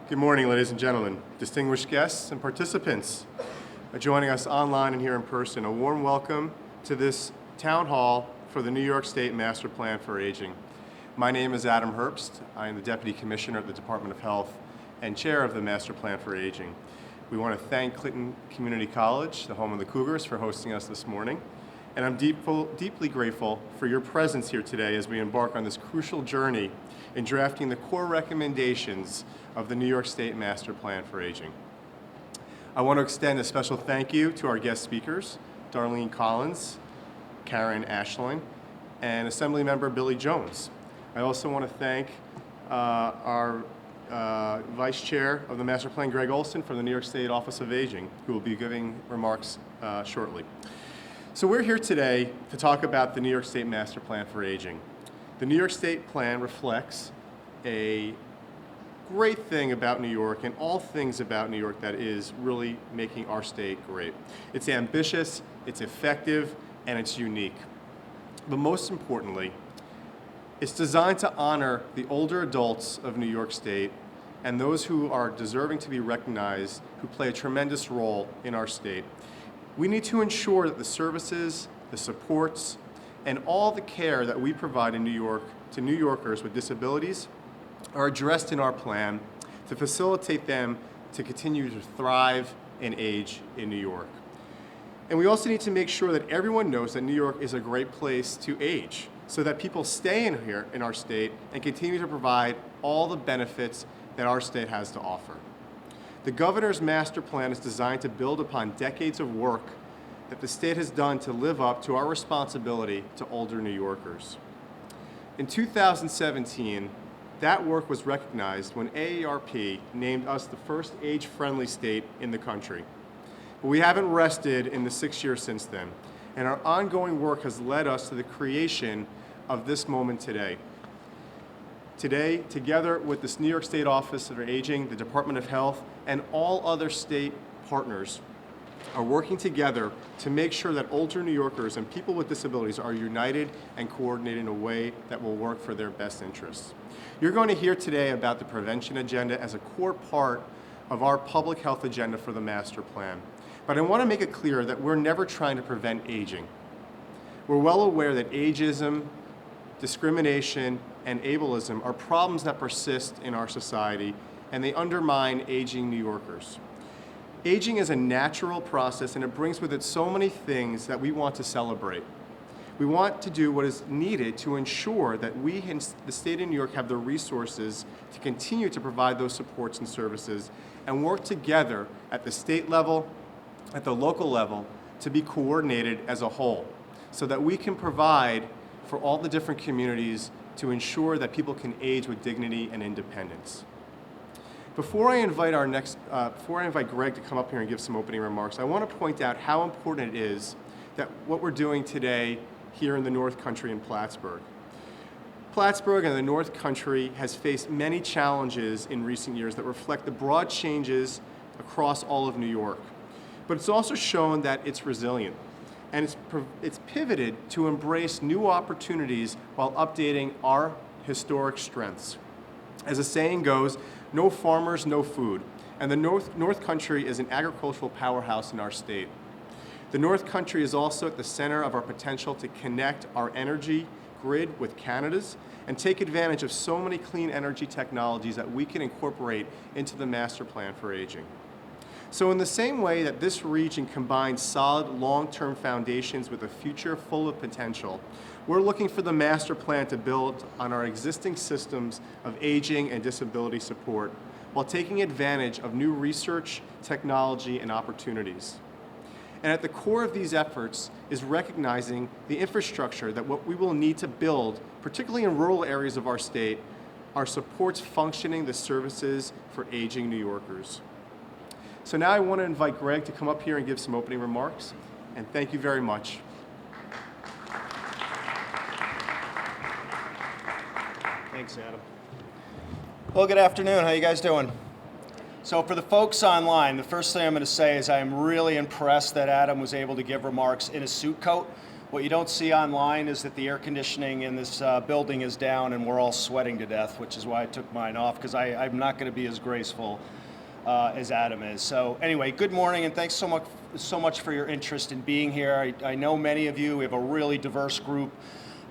Good morning, ladies and gentlemen, distinguished guests and participants joining us online and here in person. A warm welcome to this town hall for the New York State Master Plan for Aging. My name is Adam Herbst. I am the Deputy Commissioner at the Department of Health and Chair of the Master Plan for Aging. We want to thank Clinton Community College, the home of the Cougars, for hosting us this morning. And I'm deeply grateful for your presence here today as we embark on this crucial journey in drafting the core recommendations of the New York State Master Plan for Aging. I want to extend a special thank you to our guest speakers, Darlene Collins, Karen Ashline, and Assemblymember Billy Jones. I also want to thank our Vice Chair of the Master Plan, Greg Olsen, from the New York State Office of Aging, who will be giving remarks shortly. So we're here today to talk about the New York State Master Plan for Aging. The New York State Plan reflects a great thing about New York and all things about New York that is really making our state great. It's ambitious, it's effective, and it's unique. But most importantly, it's designed to honor the older adults of New York State and those who are deserving to be recognized, who play a tremendous role in our state. We need to ensure that the services, the supports, and all the care that we provide in New York to New Yorkers with disabilities are addressed in our plan to facilitate them to continue to thrive and age in New York. And we also need to make sure that everyone knows that New York is a great place to age, so that people stay in here in our state and continue to provide all the benefits that our state has to offer. The governor's master plan is designed to build upon decades of work that the state has done to live up to our responsibility to older New Yorkers. In 2017, that work was recognized when AARP named us the first age-friendly state in the country. But we haven't rested in the 6 years since then, and our ongoing work has led us to the creation of this moment today. Today, together with this New York State Office of Aging, the Department of Health, and all other state partners are working together to make sure that older New Yorkers and people with disabilities are united and coordinated in a way that will work for their best interests. You're going to hear today about the prevention agenda as a core part of our public health agenda for the master plan. But I want to make it clear that we're never trying to prevent aging. We're well aware that ageism, discrimination, and ableism are problems that persist in our society, and they undermine aging New Yorkers. Aging is a natural process, and it brings with it so many things that we want to celebrate. We want to do what is needed to ensure that we in the state of New York have the resources to continue to provide those supports and services and work together at the state level, at the local level, to be coordinated as a whole so that we can provide for all the different communities to ensure that people can age with dignity and independence. Before I invite Greg to come up here and give some opening remarks, I want to point out how important it is that what we're doing today here in the North Country in Plattsburgh. Plattsburgh and the North Country has faced many challenges in recent years that reflect the broad changes across all of New York. But it's also shown that it's resilient, and it's pivoted to embrace new opportunities while updating our historic strengths. As the saying goes, no farmers, no food. And the North Country is an agricultural powerhouse in our state. The North Country is also at the center of our potential to connect our energy grid with Canada's and take advantage of so many clean energy technologies that we can incorporate into the master plan for aging. So in the same way that this region combines solid long-term foundations with a future full of potential, we're looking for the master plan to build on our existing systems of aging and disability support while taking advantage of new research, technology, and opportunities. And at the core of these efforts is recognizing the infrastructure that what we will need to build, particularly in rural areas of our state, are supports functioning the services for aging New Yorkers. So now I want to invite Greg to come up here and give some opening remarks, and thank you very much. Thanks, Adam. Well, good afternoon. How you guys doing? So for the folks online, the first thing I'm going to say is I am really impressed that Adam was able to give remarks in a suit coat. What you don't see online is that the air conditioning in this building is down and we're all sweating to death, which is why I took mine off, because I'm not going to be as graceful as Adam is. So anyway, good morning, and thanks so much for your interest in being here. I know many of you. We have a really diverse group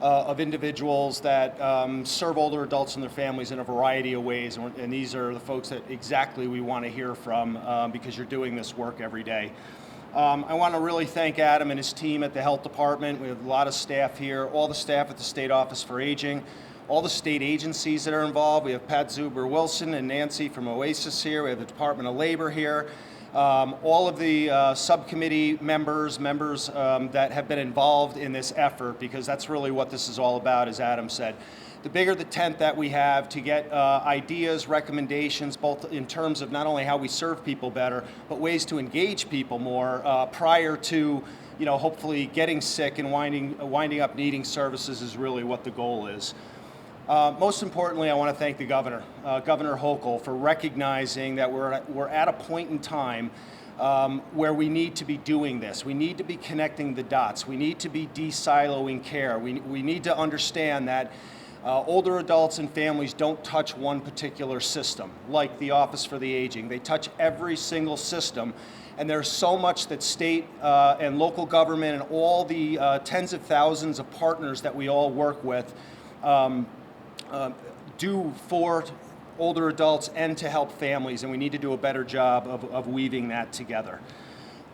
of individuals that serve older adults and their families in a variety of ways, and these are the folks that exactly we want to hear from because you're doing this work every day. I want to really thank Adam and his team at the Health Department. We have a lot of staff here, all the staff at the State Office for Aging, all the state agencies that are involved. We have Pat Zuber-Wilson and Nancy from OASIS here. We have the Department of Labor here. All of the subcommittee members that have been involved in this effort, because that's really what this is all about, as Adam said. The bigger the tent that we have to get ideas, recommendations, both in terms of not only how we serve people better, but ways to engage people more prior to, hopefully getting sick and winding up needing services is really what the goal is. Most importantly, I want to thank the governor, Governor Hochul, for recognizing that we're at a point in time where we need to be doing this. We need to be connecting the dots. We need to be de-siloing care. We need to understand that older adults and families don't touch one particular system, like the Office for the Aging. They touch every single system, and there's so much that state and local government and all the tens of thousands of partners that we all work with do for older adults and to help families, and we need to do a better job of weaving that together.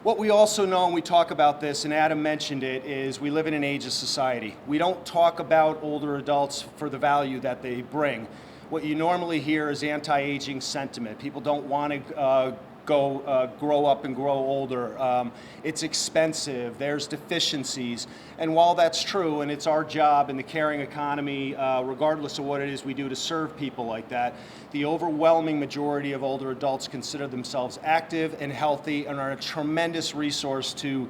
What we also know, and we talk about this, and Adam mentioned it, is we live in an ageist society. We don't talk about older adults for the value that they bring. What you normally hear is anti-aging sentiment. People don't want to grow up and grow older. It's expensive, there's deficiencies. And while that's true, and it's our job in the caring economy, regardless of what it is we do to serve people like that, the overwhelming majority of older adults consider themselves active and healthy and are a tremendous resource to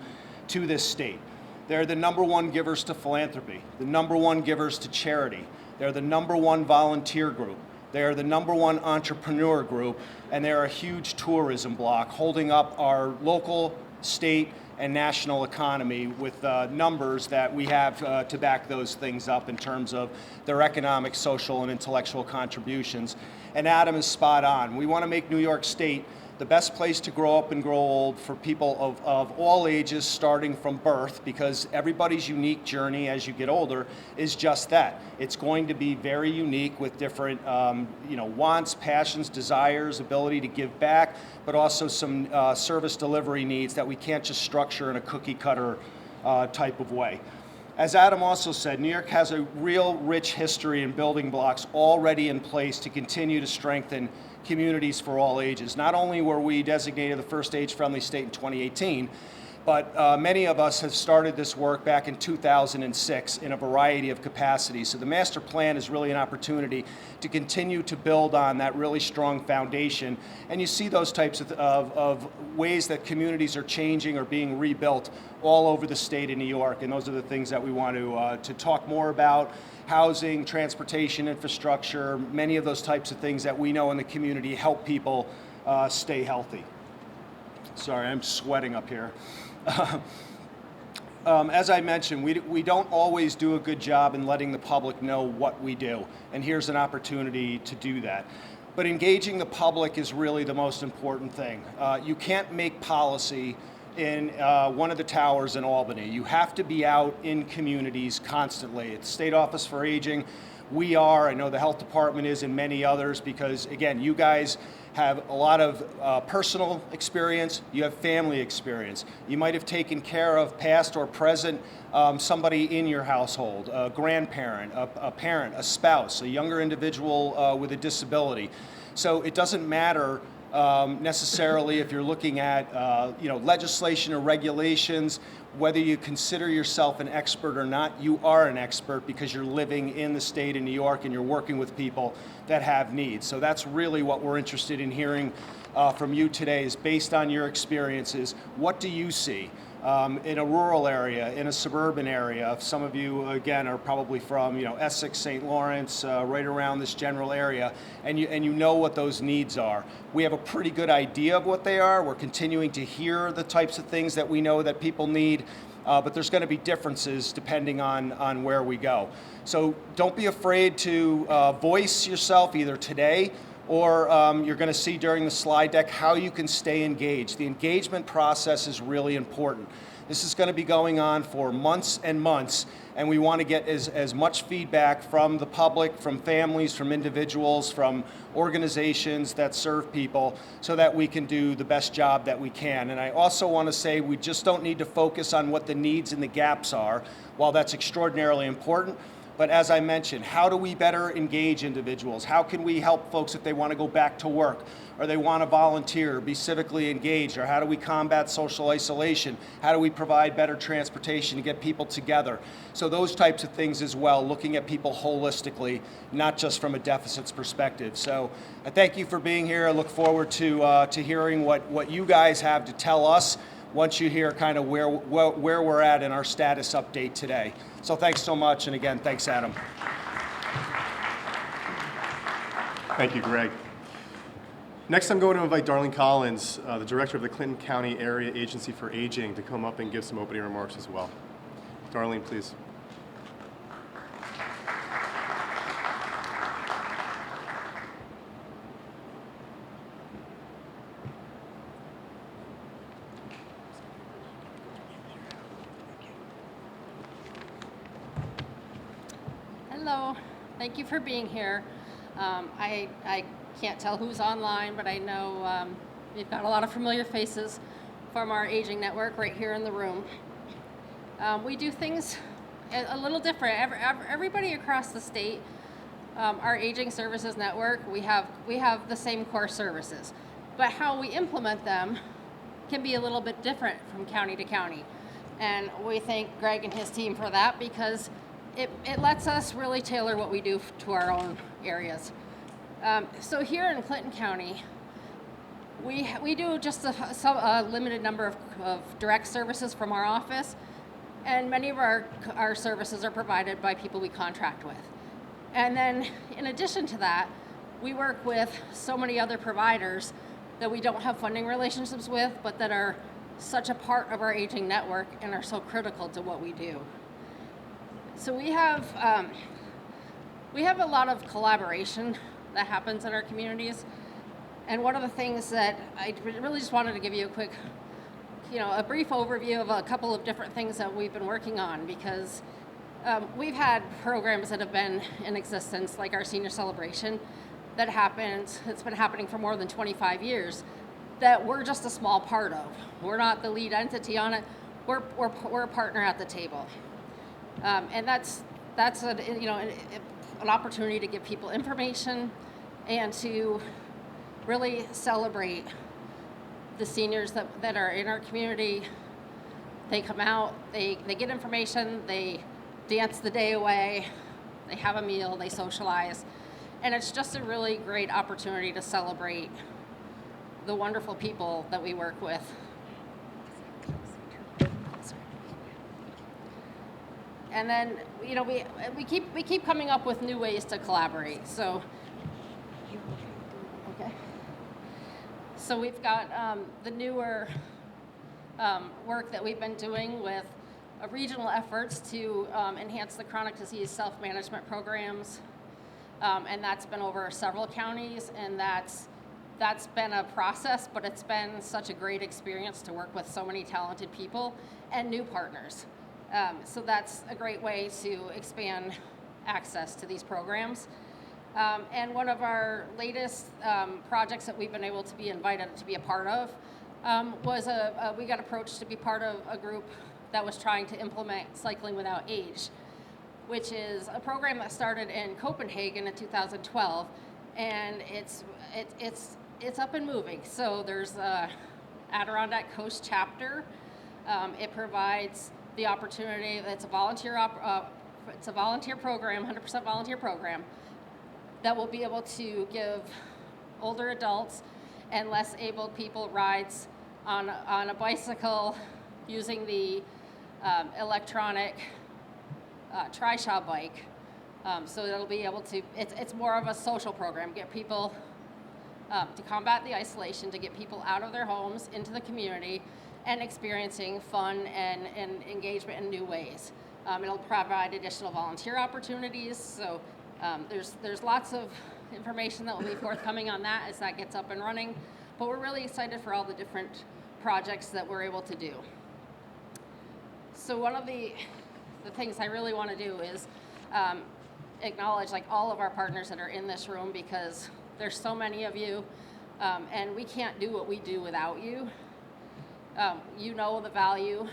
this state. They're the number one givers to philanthropy, the number one givers to charity. They're the number one volunteer group. They're the number one entrepreneur group, and they're a huge tourism block, holding up our local, state, and national economy with numbers that we have to back those things up in terms of their economic, social, and intellectual contributions. And Adam is spot on. We want to make New York State the best place to grow up and grow old for people of all ages, starting from birth, because everybody's unique journey as you get older is just that. It's going to be very unique with different wants, passions, desires, ability to give back, but also some service delivery needs that we can't just structure in a cookie cutter type of way. As Adam also said, New York has a real rich history and building blocks already in place to continue to strengthen communities for all ages. Not only were we designated the first age-friendly state in 2018, but many of us have started this work back in 2006 in a variety of capacities. So the master plan is really an opportunity to continue to build on that really strong foundation. And you see those types of ways that communities are changing or being rebuilt all over the state of New York. And those are the things that we want to talk more about. Housing, transportation, infrastructure, many of those types of things that we know in the community help people stay healthy. Sorry, I'm sweating up here. As I mentioned, we don't always do a good job in letting the public know what we do, and here's an opportunity to do that. But engaging the public is really the most important thing. You can't make policy in one of the towers in Albany. You have to be out in communities constantly. At the State Office for Aging, we are, I know the Health Department is, and many others, because again, you guys have a lot of personal experience, you have family experience. You might have taken care of past or present somebody in your household, a grandparent, a parent, a spouse, a younger individual with a disability. So it doesn't matter necessarily if you're looking at legislation or regulations, whether you consider yourself an expert or not. You are an expert because you're living in the state of New York and you're working with people that have needs. So that's really what we're interested in hearing from you today, is based on your experiences, what do you see in a rural area, in a suburban area? Some of you, again, are probably from Essex, St. Lawrence, right around this general area, and you know what those needs are. We have a pretty good idea of what they are. We're continuing to hear the types of things that we know that people need, but there's going to be differences depending on where we go. So don't be afraid to voice yourself either today or you're going to see during the slide deck how you can stay engaged. The engagement process is really important. This is going to be going on for months and months, and we want to get as much feedback from the public, from families, from individuals, from organizations that serve people so that we can do the best job that we can. And I also want to say we just don't need to focus on what the needs and the gaps are, while that's extraordinarily important. But as I mentioned, how do we better engage individuals? How can we help folks if they want to go back to work or they want to volunteer, be civically engaged? Or how do we combat social isolation? How do we provide better transportation to get people together? So those types of things as well, looking at people holistically, not just from a deficits perspective. So I thank you for being here. I look forward to hearing what you guys have to tell us once you hear kind of where we're at in our status update today. So thanks so much, and again, thanks, Adam. Thank you, Greg. Next, I'm going to invite Darlene Collins, the director of the Clinton County Area Agency for Aging, to come up and give some opening remarks as well. Darlene, please. Hello, thank you for being here. I can't tell who's online, but I know we've got a lot of familiar faces from our aging network right here in the room. We do things a little different. Everybody across the state, our aging services network, we have the same core services, but how we implement them can be a little bit different from county to county. And we thank Greg and his team for that, because it lets us really tailor what we do to our own areas. So here in Clinton County, we do just a limited number of direct services from our office, and many of our services are provided by people we contract with. And then in addition to that, we work with so many other providers that we don't have funding relationships with, but that are such a part of our aging network and are so critical to what we do. So we have a lot of collaboration that happens in our communities. And one of the things that I really just wanted to give you a quick, a brief overview of a couple of different things that we've been working on, because we've had programs that have been in existence, like our senior celebration, that happens. It's been happening for more than 25 years, that we're just a small part of. We're not the lead entity on it. We're a partner at the table. And that's an opportunity to give people information and to really celebrate the seniors that are in our community. They come out, they get information, they dance the day away, they have a meal, they socialize, and it's just a really great opportunity to celebrate the wonderful people that we work with. And then, we keep coming up with new ways to collaborate. So, okay. So we've got the newer work that we've been doing with regional efforts to enhance the chronic disease self-management programs, and that's been over several counties, and that's been a process, but it's been such a great experience to work with so many talented people and new partners. So that's a great way to expand access to these programs. And one of our latest projects that we've been able to be invited to be a part of was we got approached to be part of a group that was trying to implement Cycling Without Age, which is a program that started in Copenhagen in 2012, and it's up and moving. So there's a Adirondack Coast chapter. It provides the opportunity. It's a volunteer program, 100% volunteer program, that will be able to give older adults and less abled people rides on a bicycle using the electronic Trishaw bike. So it'll be able to, it's more of a social program, get people to combat the isolation, to get people out of their homes into the community, and experiencing fun and engagement in new ways. It'll provide additional volunteer opportunities, so there's lots of information that will be forthcoming on that as that gets up and running, but we're really excited for all the different projects that we're able to do. So one of the things I really want to do is acknowledge like all of our partners that are in this room, because there's so many of you, and we can't do what we do without you. You know the value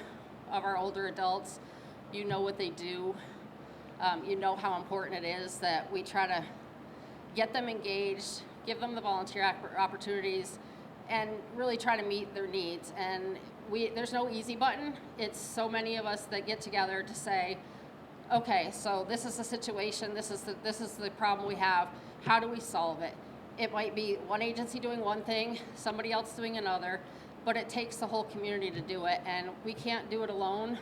of our older adults. You know what they do. You know how important it is that we try to get them engaged, give them the volunteer opportunities, and really try to meet their needs. And there's no easy button. It's so many of us that get together to say, okay, so this is the situation, this is the problem we have, how do we solve it? It might be one agency doing one thing, somebody else doing another, but it takes the whole community to do it, and we can't do it alone.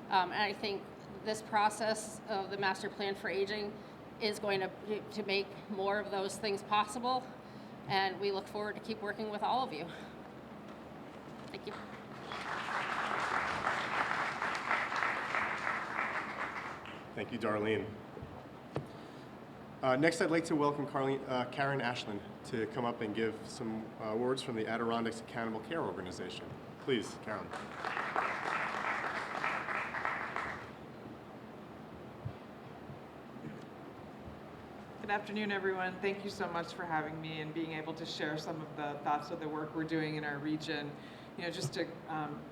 And I think this process of the Master Plan for Aging is going to make more of those things possible, and we look forward to keep working with all of you. Thank you. Thank you, Darlene. Next, I'd like to welcome Karen Ashland to come up and give some words from the Adirondacks Accountable Care Organization. Please, Karen. Good afternoon, everyone. Thank you so much for having me and being able to share some of the thoughts of the work we're doing in our region. Just to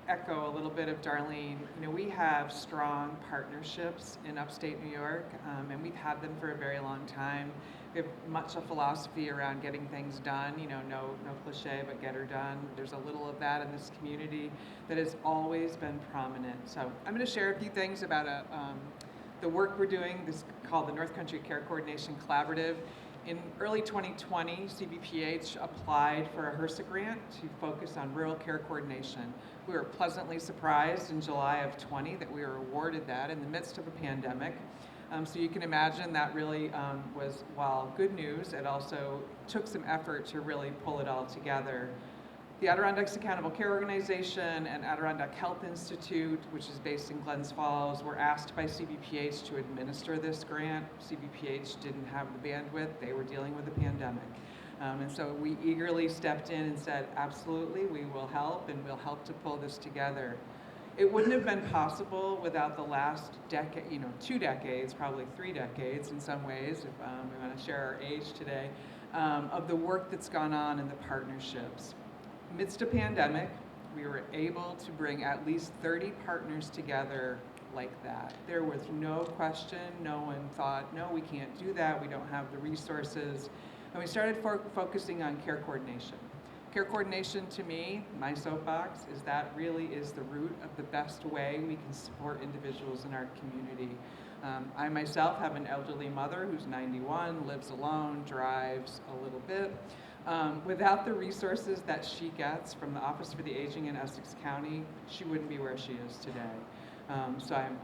echo a little bit of Darlene, we have strong partnerships in upstate New York, and we've had them for a very long time. We have much a philosophy around getting things done, no cliche, but get her done. There's a little of that in this community that has always been prominent. So I'm going to share a few things about the work we're doing. This is called the North Country Care Coordination Collaborative. In early 2020, CBPH applied for a HRSA grant to focus on rural care coordination. We were pleasantly surprised in July of 20 that we were awarded that in the midst of a pandemic. So you can imagine that really was, while good news, it also took some effort to really pull it all together. The Adirondacks Accountable Care Organization and Adirondack Health Institute, which is based in Glens Falls, were asked by CBPH to administer this grant. CBPH didn't have the bandwidth. They were dealing with a pandemic. And so we eagerly stepped in and said, absolutely, we will help, and we'll help to pull this together. It wouldn't have been possible without the last decade, 2 decades, probably 3 decades in some ways, if we want to share our age today, of the work that's gone on in the partnerships. Amidst a pandemic, we were able to bring at least 30 partners together like that. There was no question, no one thought, no, we can't do that, we don't have the resources. And we started focusing on care coordination. Care coordination, to me, my soapbox, is that really is the root of the best way we can support individuals in our community. I myself have an elderly mother who's 91, lives alone, drives a little bit. Without the resources that she gets from the Office for the Aging in Essex County, she wouldn't be where she is today. So I'm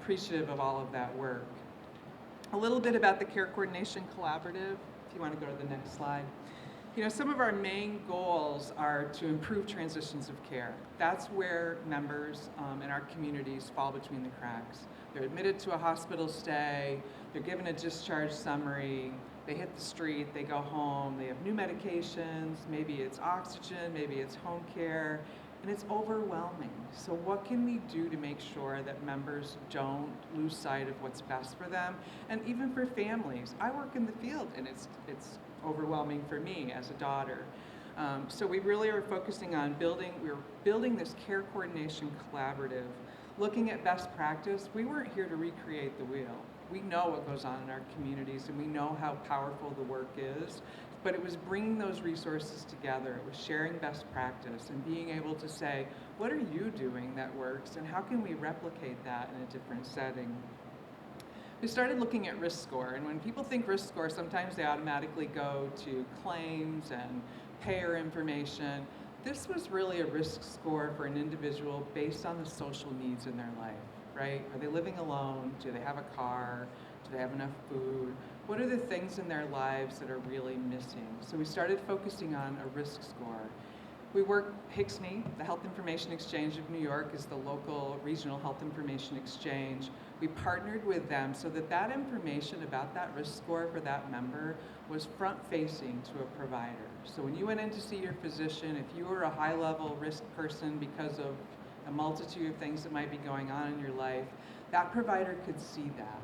appreciative of all of that work. A little bit about the Care Coordination Collaborative, if you want to go to the next slide. Some of our main goals are to improve transitions of care. That's where members in our communities fall between the cracks. They're admitted to a hospital stay, they're given a discharge summary, they hit the street, they go home, they have new medications, maybe it's oxygen, maybe it's home care, and it's overwhelming. So what can we do to make sure that members don't lose sight of what's best for them? And even for families. I work in the field, and it's overwhelming for me as a daughter. So we really are focusing on we're building this care coordination collaborative, looking at best practice. We weren't here to recreate the wheel. We know what goes on in our communities, and we know how powerful the work is, but it was bringing those resources together. It was sharing best practice and being able to say, what are you doing that works, and how can we replicate that in a different setting? We started looking at risk score, and when people think risk score, sometimes they automatically go to claims and payer information. This was really a risk score for an individual based on the social needs in their life, right? Are they living alone? Do they have a car? Do they have enough food? What are the things in their lives that are really missing? So we started focusing on a risk score. We work, HICSNY, the Health Information Exchange of New York, is the local regional health information exchange. We partnered with them so that that information about that risk score for that member was front-facing to a provider. So when you went in to see your physician, if you were a high-level risk person because of a multitude of things that might be going on in your life, that provider could see that.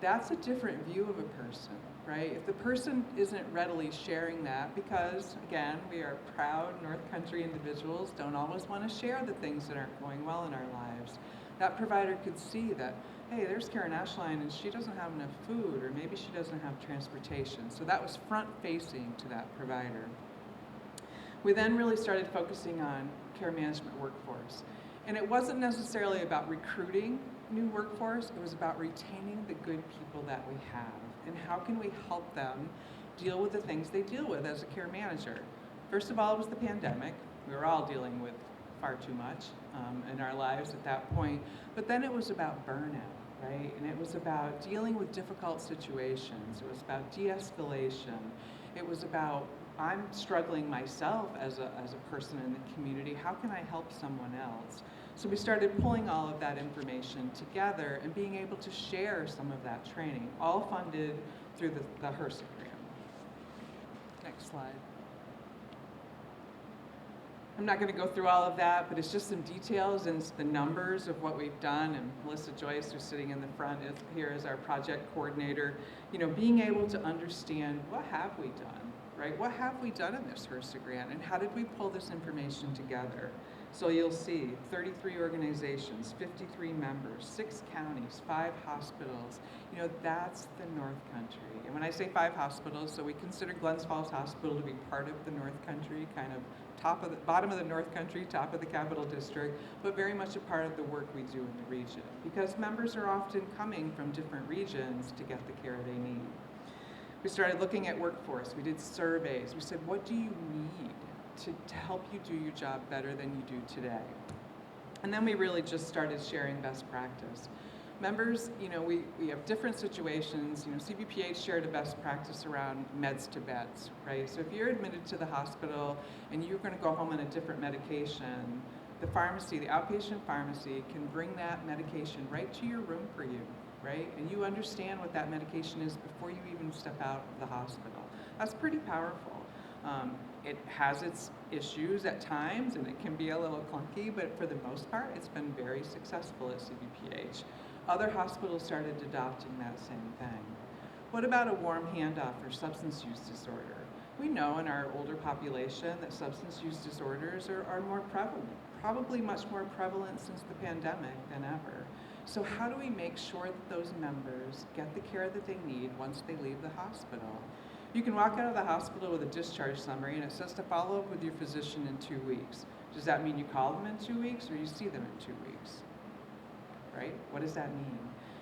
That's a different view of a person, right? If the person isn't readily sharing that, because again, we are proud North Country individuals, don't always want to share the things that aren't going well in our lives, that provider could see that, hey, there's Karen Ashline and she doesn't have enough food, or maybe she doesn't have transportation. So that was front-facing to that provider. We then really started focusing on care management workforce. And it wasn't necessarily about recruiting new workforce, it was about retaining the good people that we have. And how can we help them deal with the things they deal with as a care manager? First of all, it was the pandemic. We were all dealing with far too much in our lives at that point. But then it was about burnout, right? And it was about dealing with difficult situations. It was about de-escalation. It was about, I'm struggling myself as a person in the community. How can I help someone else? So we started pulling all of that information together and being able to share some of that training, all funded through the HRSA grant. Next slide. I'm not going to go through all of that, but it's just some details and the numbers of what we've done. And Melissa Joyce, who's sitting in the front here as our project coordinator, you know, being able to understand what have we done, right? What have we done in this HRSA grant, and how did we pull this information together? So you'll see 33 organizations, 53 members, 6 counties, 5 hospitals. You know, that's the North Country. And when I say 5 hospitals, so we consider Glens Falls Hospital to be part of the North Country, kind of bottom of the North Country, top of the Capital District, but very much a part of the work we do in the region, because members are often coming from different regions to get the care they need. We started looking at workforce. We did surveys. We said, what do you need to help you do your job better than you do today? And then we really just started sharing best practice. Members, you know, we have different situations. You know, CBPH shared a best practice around meds to beds, right? So if you're admitted to the hospital and you're going to go home on a different medication, the pharmacy, the outpatient pharmacy, can bring that medication right to your room for you, right? And you understand what that medication is before you even step out of the hospital. That's pretty powerful. It has its issues at times, and it can be a little clunky, but for the most part, it's been very successful at CBPH. Other hospitals started adopting that same thing. What about a warm handoff for substance use disorder? We know in our older population that substance use disorders are more prevalent, probably much more prevalent since the pandemic than ever. So how do we make sure that those members get the care that they need once they leave the hospital? You can walk out of the hospital with a discharge summary and it says to follow up with your physician in 2 weeks. Does that mean you call them in 2 weeks or you see them in 2 weeks? Right? What does that mean?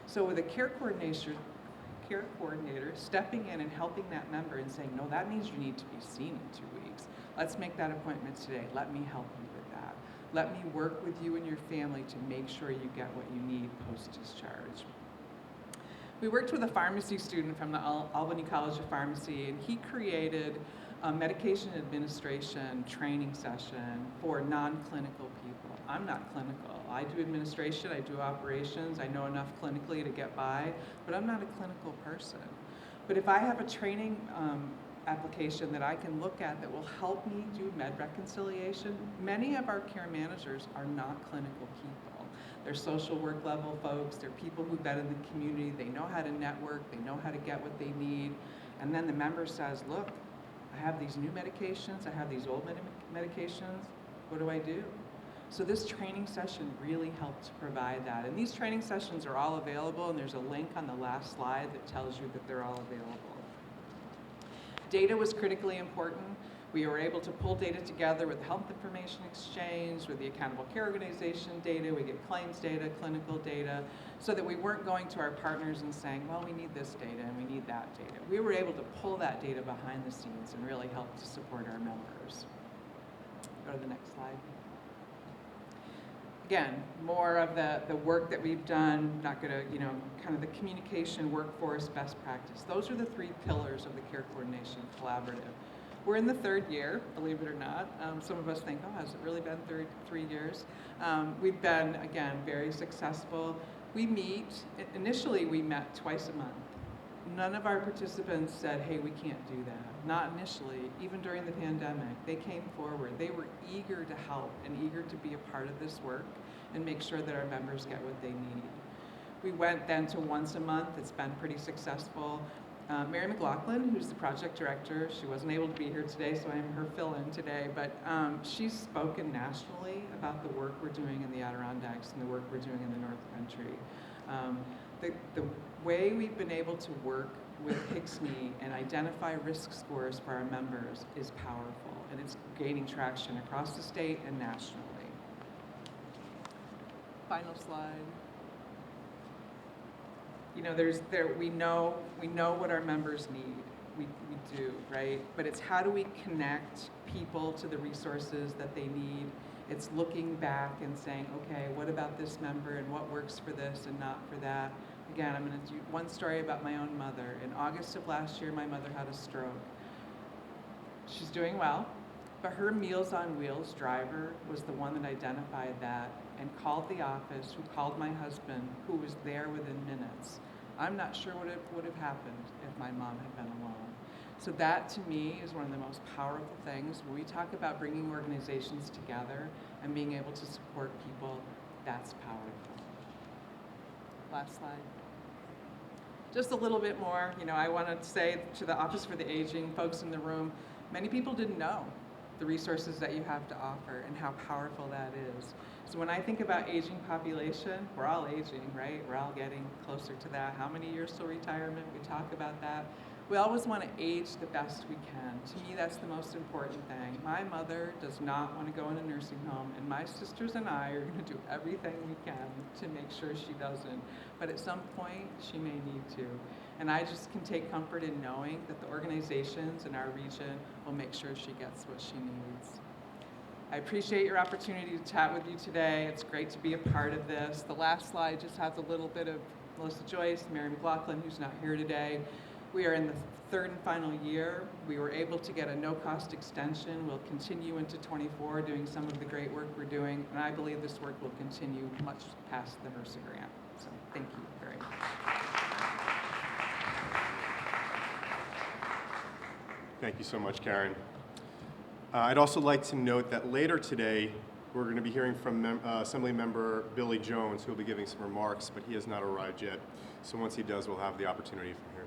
So with a care coordinator stepping in and helping that member and saying, no, that means you need to be seen in 2 weeks. Let's make that appointment today. Let me help you with that. Let me work with you and your family to make sure you get what you need post-discharge. We worked with a pharmacy student from the Albany College of Pharmacy, and he created a medication administration training session for non-clinical people. I'm not clinical. I do administration, I do operations, I know enough clinically to get by, but I'm not a clinical person. But if I have a training application that I can look at that will help me do med reconciliation, many of our care managers are not clinical people. They're social work level folks, they're people who've been in the community, they know how to network, they know how to get what they need, and then the member says, look, I have these new medications, I have these old medications, what do I do? So this training session really helped to provide that. And these training sessions are all available, and there's a link on the last slide that tells you that they're all available. Data was critically important. We were able to pull data together with the Health Information Exchange, with the Accountable Care Organization data, we get claims data, clinical data, so that we weren't going to our partners and saying, well, we need this data and we need that data. We were able to pull that data behind the scenes and really help to support our members. Go to the next slide. Again, more of the work that we've done, not gonna, kind of the communication, workforce, best practice. Those are the 3 pillars of the Care Coordination Collaborative. We're in the third year, believe it or not. Some of us think, oh, has it really been 3 years? We've been, again, very successful. We meet, initially we met twice a month. None of our participants said, hey, we can't do that. Not initially, even during the pandemic. They came forward. They were eager to help and eager to be a part of this work and make sure that our members get what they need. We went then to once a month. It's been pretty successful. Mary McLaughlin, who's the project director, she wasn't able to be here today, so I'm her fill-in today, but she's spoken nationally about the work we're doing in the Adirondacks and the work we're doing in the North Country. The way we've been able to work with HCSCME and identify risk scores for our members is powerful, and it's gaining traction across the state and nationally. Final slide. You know, we know what our members need. We do, right? But it's how do we connect people to the resources that they need? It's looking back and saying, okay, what about this member and what works for this and not for that? Again, I'm going to do one story about my own mother. In August of last year, my mother had a stroke. She's doing well, but her Meals on Wheels driver was the one that identified that and called the office, who called my husband, who was there within minutes. I'm not sure what would have happened if my mom had been alone. So that, to me, is one of the most powerful things. When we talk about bringing organizations together and being able to support people, that's powerful. Last slide. Just a little bit more. You know, I want to say to the Office for the Aging, folks in the room, many people didn't know the resources that you have to offer and how powerful that is. So when I think about aging population, we're all aging, right? We're all getting closer to that. How many years till retirement? We talk about that. We always want to age the best we can. To me, that's the most important thing. My mother does not want to go in a nursing home, and my sisters and I are going to do everything we can to make sure she doesn't. But at some point, she may need to. And I just can take comfort in knowing that the organizations in our region will make sure she gets what she needs. I appreciate your opportunity to chat with you today. It's great to be a part of this. The last slide just has a little bit of Melissa Joyce, Mary McLaughlin, who's not here today. We are in the third and final year. We were able to get a no-cost extension. We'll continue into 24 doing some of the great work we're doing, and I believe this work will continue much past the HRSA grant. So thank you very much. Thank you so much, Karen. I'd also like to note that later today, we're going to be hearing from Assemblymember Billy Jones, who will be giving some remarks, but he has not arrived yet. So once he does, we'll have the opportunity to hear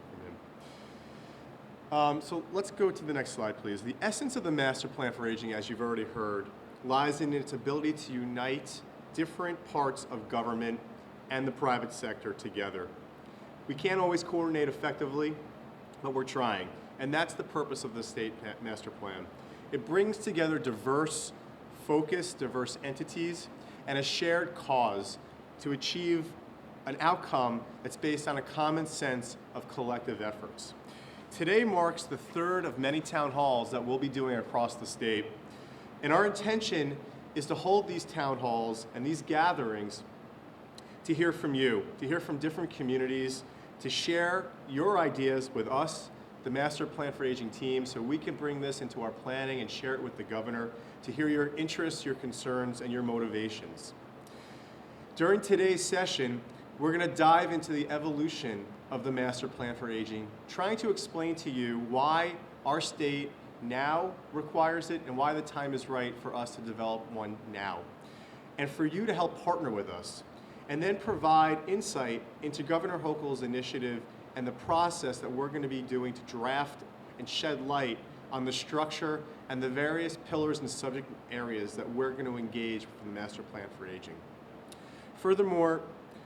from him. So let's go to the next slide, please. The essence of the Master Plan for Aging, as you've already heard, lies in its ability to unite different parts of government and the private sector together. We can't always coordinate effectively, but we're trying. And that's the purpose of the state master plan. It brings together diverse entities and a shared cause to achieve an outcome that's based on a common sense of collective efforts. Today marks the third of many town halls that we'll be doing across the state. And our intention is to hold these town halls and these gatherings to hear from you, to hear from different communities, to share your ideas with us, the Master Plan for Aging team, so we can bring this into our planning and share it with the governor to hear your interests, your concerns, and your motivations. During today's session, we're going to dive into the evolution of the Master Plan for Aging, trying to explain to you why our state now requires it and why the time is right for us to develop one now. And for you to help partner with us, and then provide insight into Governor Hochul's initiative and the process that we're going to be doing to draft and shed light on the structure and the various pillars and subject areas that we're going to engage with the Master Plan for Aging. Furthermore,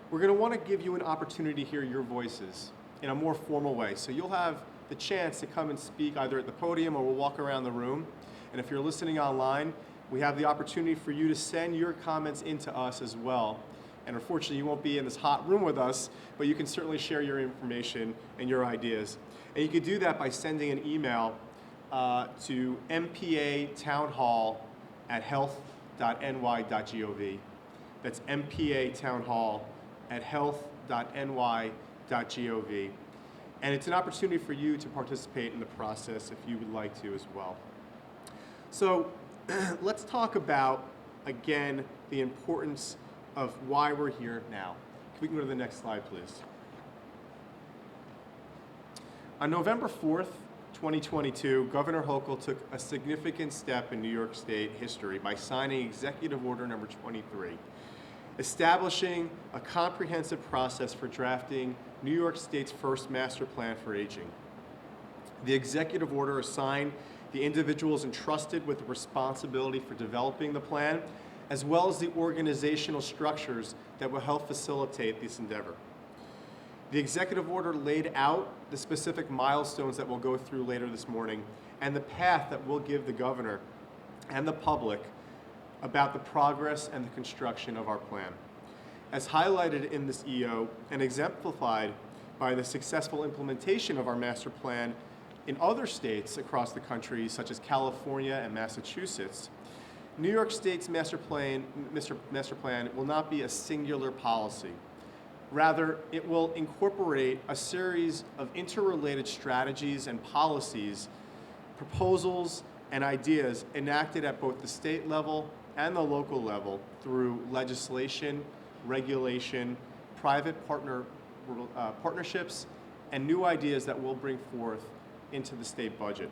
we're going to want to give you an opportunity to hear your voices in a more formal way. So you'll have the chance to come and speak either at the podium or we'll walk around the room. And if you're listening online, we have the opportunity for you to send your comments into us as well. And unfortunately, you won't be in this hot room with us, but you can certainly share your information and your ideas. And you can do that by sending an email to mpatownhall@health.ny.gov. That's mpatownhall@health.ny.gov. And it's an opportunity for you to participate in the process if you would like to as well. So let's talk about, again, the importance of why we're here now. Can we go to the next slide, please? On November 4th, 2022, Governor Hochul took a significant step in New York State history by signing Executive Order number 23, establishing a comprehensive process for drafting New York State's first master plan for aging. The executive order assigned the individuals entrusted with the responsibility for developing the plan, as well as the organizational structures that will help facilitate this endeavor. The executive order laid out the specific milestones that we'll go through later this morning and the path that we'll give the governor and the public about the progress and the construction of our plan. As highlighted in this EO and exemplified by the successful implementation of our master plan in other states across the country, such as California and Massachusetts, New York State's master plan will not be a singular policy. Rather, it will incorporate a series of interrelated strategies and policies, proposals, and ideas enacted at both the state level and the local level through legislation, regulation, private partnerships, and new ideas that we'll bring forth into the state budget.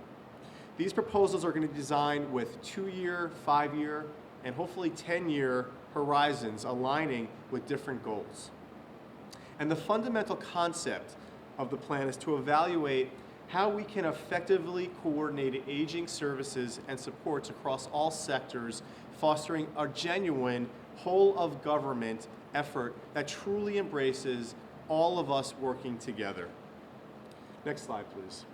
These proposals are going to be designed with 2-year, 5-year, and hopefully 10-year horizons aligning with different goals. And the fundamental concept of the plan is to evaluate how we can effectively coordinate aging services and supports across all sectors, fostering a genuine whole-of-government effort that truly embraces all of us working together. Next slide, please.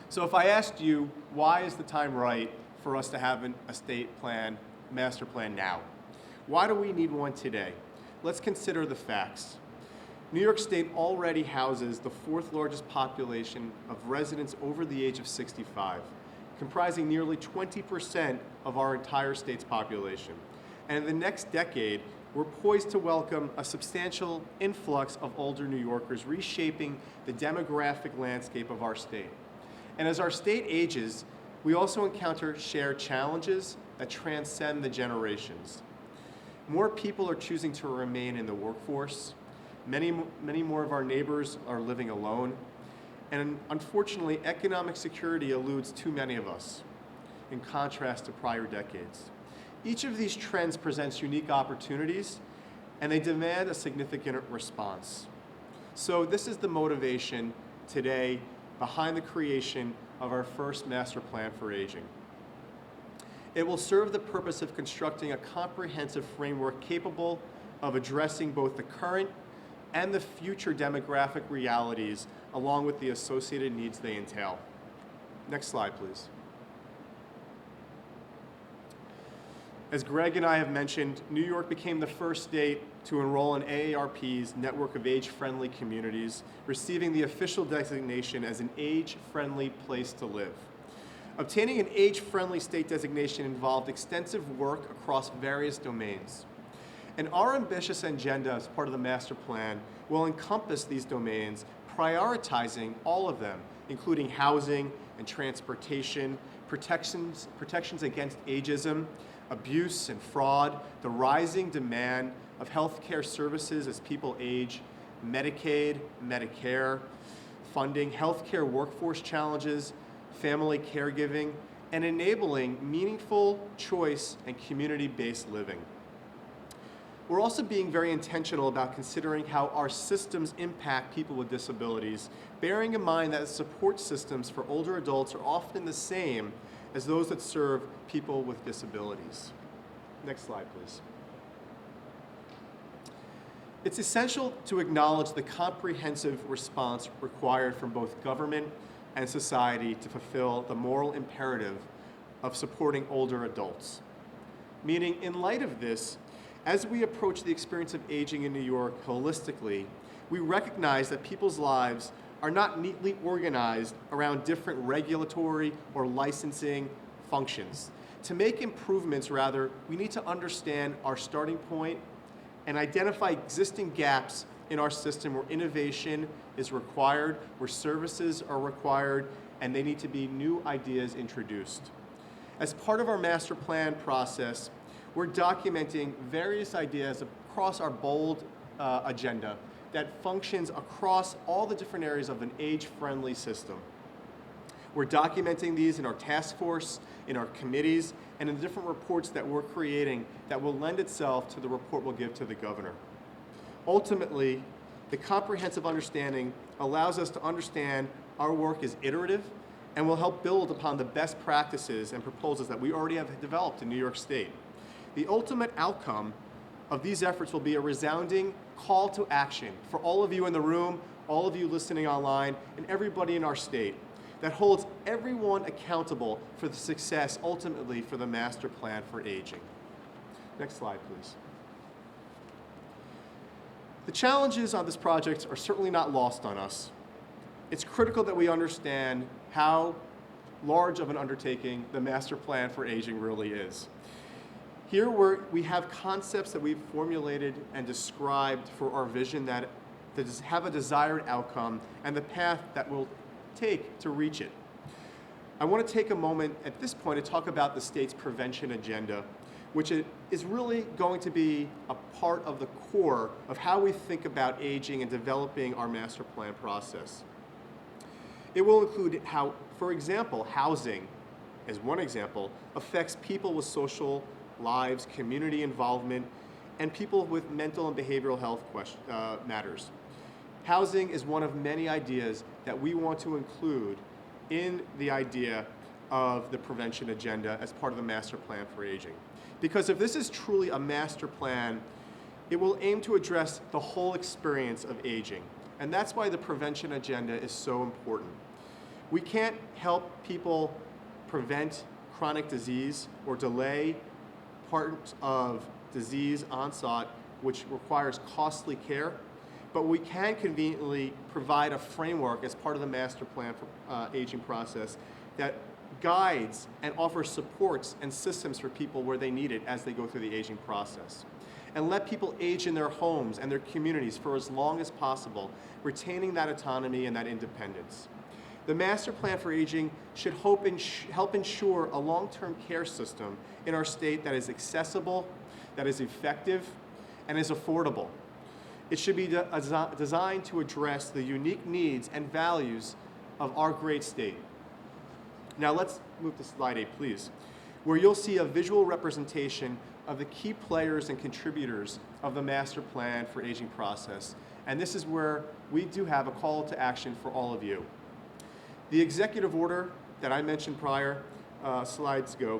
So if I asked you, why is the time right for us to have a state plan, master plan now? Why do we need one today? Let's consider the facts. New York State already houses the 4th largest population of residents over the age of 65, comprising nearly 20% of our entire state's population. And in the next decade, we're poised to welcome a substantial influx of older New Yorkers, reshaping the demographic landscape of our state. And as our state ages, we also encounter shared challenges that transcend the generations. More people are choosing to remain in the workforce. Many more of our neighbors are living alone. And unfortunately, economic security eludes too many of us, in contrast to prior decades. Each of these trends presents unique opportunities, and they demand a significant response. So this is the motivation today behind the creation of our first master plan for aging. It will serve the purpose of constructing a comprehensive framework capable of addressing both the current and the future demographic realities, along with the associated needs they entail. Next slide, please. As Greg and I have mentioned, New York became the first state to enroll in AARP's network of age-friendly communities, receiving the official designation as an age-friendly place to live. Obtaining an age-friendly state designation involved extensive work across various domains. And our ambitious agenda as part of the master plan will encompass these domains, prioritizing all of them, including housing and transportation, protections against ageism, abuse and fraud, the rising demand of healthcare services as people age, Medicaid, Medicare, funding, healthcare workforce challenges, family caregiving, and enabling meaningful choice and community-based living. We're also being very intentional about considering how our systems impact people with disabilities, bearing in mind that support systems for older adults are often the same as those that serve people with disabilities. Next slide, please. It's essential to acknowledge the comprehensive response required from both government and society to fulfill the moral imperative of supporting older adults. Meaning, in light of this, as we approach the experience of aging in New York holistically, we recognize that people's lives are not neatly organized around different regulatory or licensing functions. To make improvements, rather, we need to understand our starting point and identify existing gaps in our system where innovation is required, where services are required, and they need to be new ideas introduced. As part of our master plan process, we're documenting various ideas across our bold agenda that functions across all the different areas of an age-friendly system. We're documenting these in our task force, in our committees, and in the different reports that we're creating that will lend itself to the report we'll give to the governor. Ultimately, the comprehensive understanding allows us to understand our work is iterative and will help build upon the best practices and proposals that we already have developed in New York State. The ultimate outcome of these efforts will be a resounding call to action for all of you in the room, all of you listening online, and everybody in our state that holds everyone accountable for the success, ultimately, for the master plan for aging. Next slide, please. The challenges on this project are certainly not lost on us. It's critical that we understand how large of an undertaking the master plan for aging really is. Here we have concepts that we've formulated and described for our vision that have a desired outcome and the path that we'll take to reach it. I want to take a moment at this point to talk about the state's prevention agenda, which is really going to be a part of the core of how we think about aging and developing our master plan process. It will include how, for example, housing, as one example, affects people with social lives, community involvement, and people with mental and behavioral health matters. Housing is one of many ideas that we want to include in the idea of the prevention agenda as part of the master plan for aging. Because if this is truly a master plan, it will aim to address the whole experience of aging. And that's why the prevention agenda is so important. We can't help people prevent chronic disease or delay parts of disease onset, which requires costly care, but we can conveniently provide a framework as part of the master plan for aging process that guides and offers supports and systems for people where they need it as they go through the aging process. And let people age in their homes and their communities for as long as possible, retaining that autonomy and that independence. The master plan for aging should help ensure a long-term care system in our state that is accessible, that is effective, and is affordable. It should be designed to address the unique needs and values of our great state. Now let's move to slide 8, please, where you'll see a visual representation of the key players and contributors of the master plan for aging process. And this is where we do have a call to action for all of you. The executive order that I mentioned prior slides ago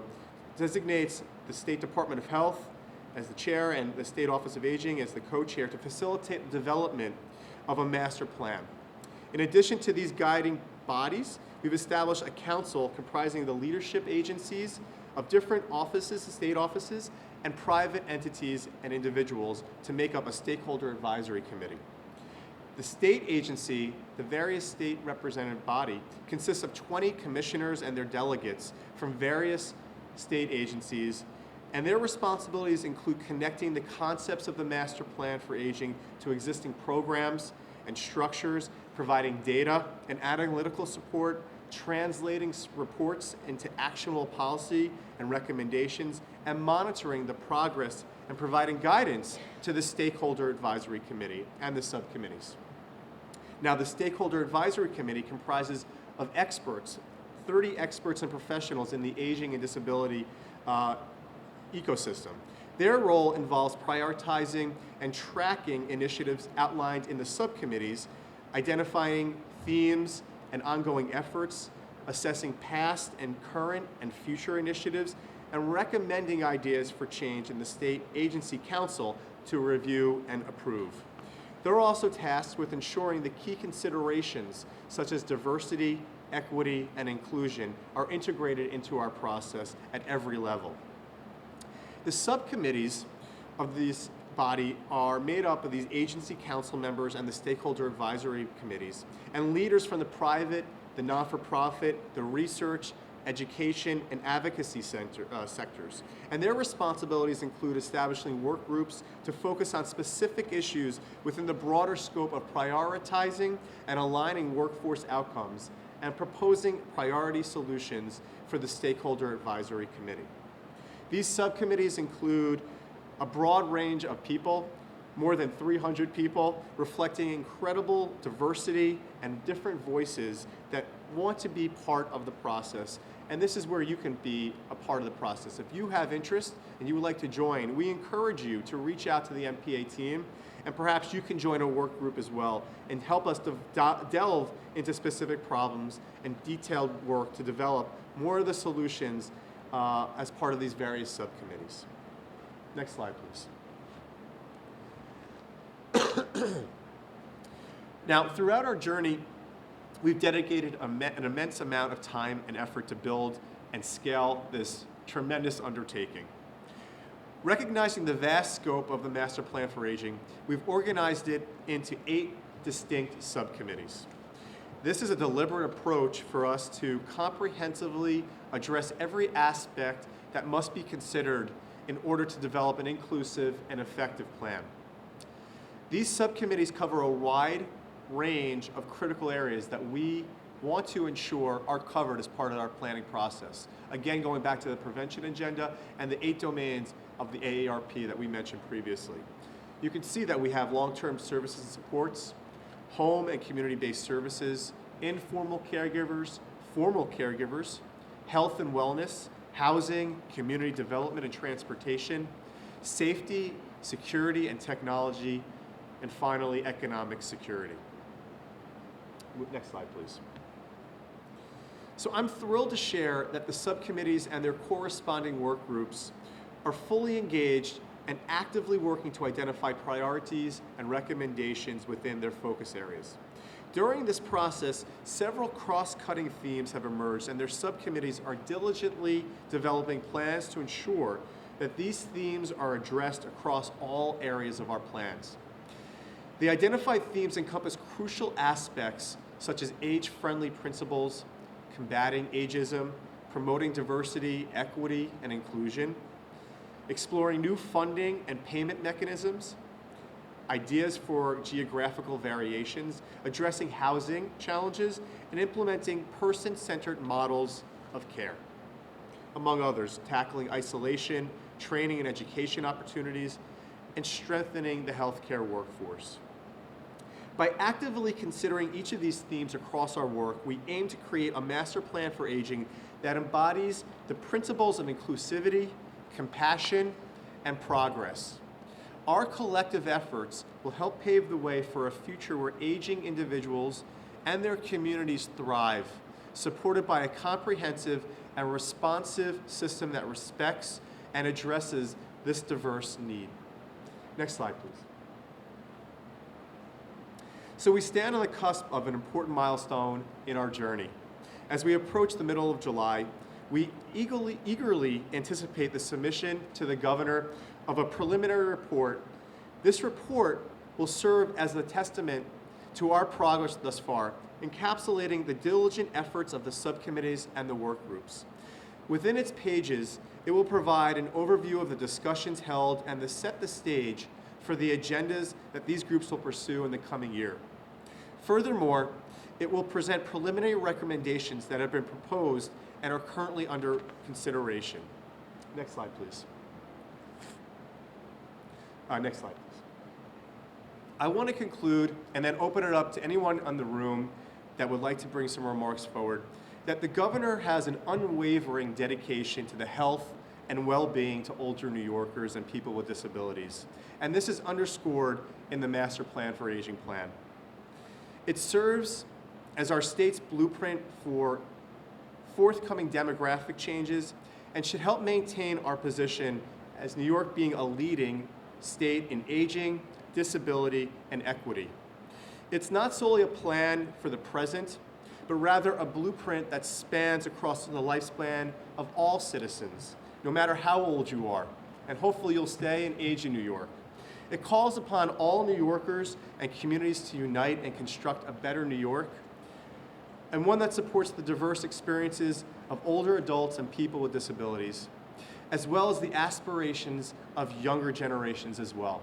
designates the State Department of Health as the chair and the State Office of Aging as the co-chair to facilitate the development of a master plan. In addition to these guiding bodies, we've established a council comprising the leadership agencies of different offices, state offices, and private entities and individuals to make up a stakeholder advisory committee. The state agency, the various state representative body, consists of 20 commissioners and their delegates from various state agencies, and their responsibilities include connecting the concepts of the master plan for aging to existing programs and structures, providing data and analytical support, translating reports into actionable policy and recommendations, and monitoring the progress and providing guidance to the Stakeholder Advisory Committee and the subcommittees. Now, the Stakeholder Advisory Committee comprises of experts, 30 experts and professionals in the aging and disability ecosystem. Their role involves prioritizing and tracking initiatives outlined in the subcommittees, identifying themes and ongoing efforts, assessing past and current and future initiatives, and recommending ideas for change in the state agency council to review and approve. They're also tasked with ensuring the key considerations such as diversity, equity, and inclusion are integrated into our process at every level. The subcommittees of this body are made up of these agency council members and the stakeholder advisory committees, and leaders from the private, the not-for-profit, the research, education, and advocacy sectors. And their responsibilities include establishing work groups to focus on specific issues within the broader scope of prioritizing and aligning workforce outcomes and proposing priority solutions for the Stakeholder Advisory Committee. These subcommittees include a broad range of people, more than 300 people, reflecting incredible diversity and different voices that want to be part of the process. And this is where you can be a part of the process. If you have interest and you would like to join, we encourage you to reach out to the MPA team, and perhaps you can join a work group as well and help us to delve into specific problems and detailed work to develop more of the solutions as part of these various subcommittees. Next slide, please. Now, throughout our journey, we've dedicated an immense amount of time and effort to build and scale this tremendous undertaking. Recognizing the vast scope of the Master Plan for Aging, we've organized it into 8 distinct subcommittees. This is a deliberate approach for us to comprehensively address every aspect that must be considered in order to develop an inclusive and effective plan. These subcommittees cover a wide range of critical areas that we want to ensure are covered as part of our planning process. Again, going back to the prevention agenda and the 8 domains of the AARP that we mentioned previously. You can see that we have long-term services and supports, home and community-based services, informal caregivers, formal caregivers, health and wellness, housing, community development and transportation, safety, security and technology, and finally, economic security. Next slide, please. So I'm thrilled to share that the subcommittees and their corresponding work groups are fully engaged and actively working to identify priorities and recommendations within their focus areas. During this process, several cross-cutting themes have emerged, and their subcommittees are diligently developing plans to ensure that these themes are addressed across all areas of our plans. The identified themes encompass crucial aspects such as age-friendly principles, combating ageism, promoting diversity, equity, and inclusion, exploring new funding and payment mechanisms, ideas for geographical variations, addressing housing challenges, and implementing person-centered models of care. Among others, tackling isolation, training and education opportunities, and strengthening the healthcare workforce. By actively considering each of these themes across our work, we aim to create a master plan for aging that embodies the principles of inclusivity, compassion, and progress. Our collective efforts will help pave the way for a future where aging individuals and their communities thrive, supported by a comprehensive and responsive system that respects and addresses this diverse need. Next slide, please. So we stand on the cusp of an important milestone in our journey. As we approach the middle of July, we eagerly anticipate the submission to the governor of a preliminary report. This report will serve as a testament to our progress thus far, encapsulating the diligent efforts of the subcommittees and the work groups. Within its pages, it will provide an overview of the discussions held and to set the stage for the agendas that these groups will pursue in the coming year. Furthermore, it will present preliminary recommendations that have been proposed and are currently under consideration. Next slide, please. Next slide, please. I want to conclude and then open it up to anyone in the room that would like to bring some remarks forward, that the governor has an unwavering dedication to the health and well-being to older New Yorkers and people with disabilities. And this is underscored in the Master Plan for Aging plan. It serves as our state's blueprint for forthcoming demographic changes and should help maintain our position as New York being a leading state in aging, disability, and equity. It's not solely a plan for the present, but rather a blueprint that spans across the lifespan of all citizens, no matter how old you are, and hopefully you'll stay and age in New York. It calls upon all New Yorkers and communities to unite and construct a better New York, and one that supports the diverse experiences of older adults and people with disabilities, as well as the aspirations of younger generations as well.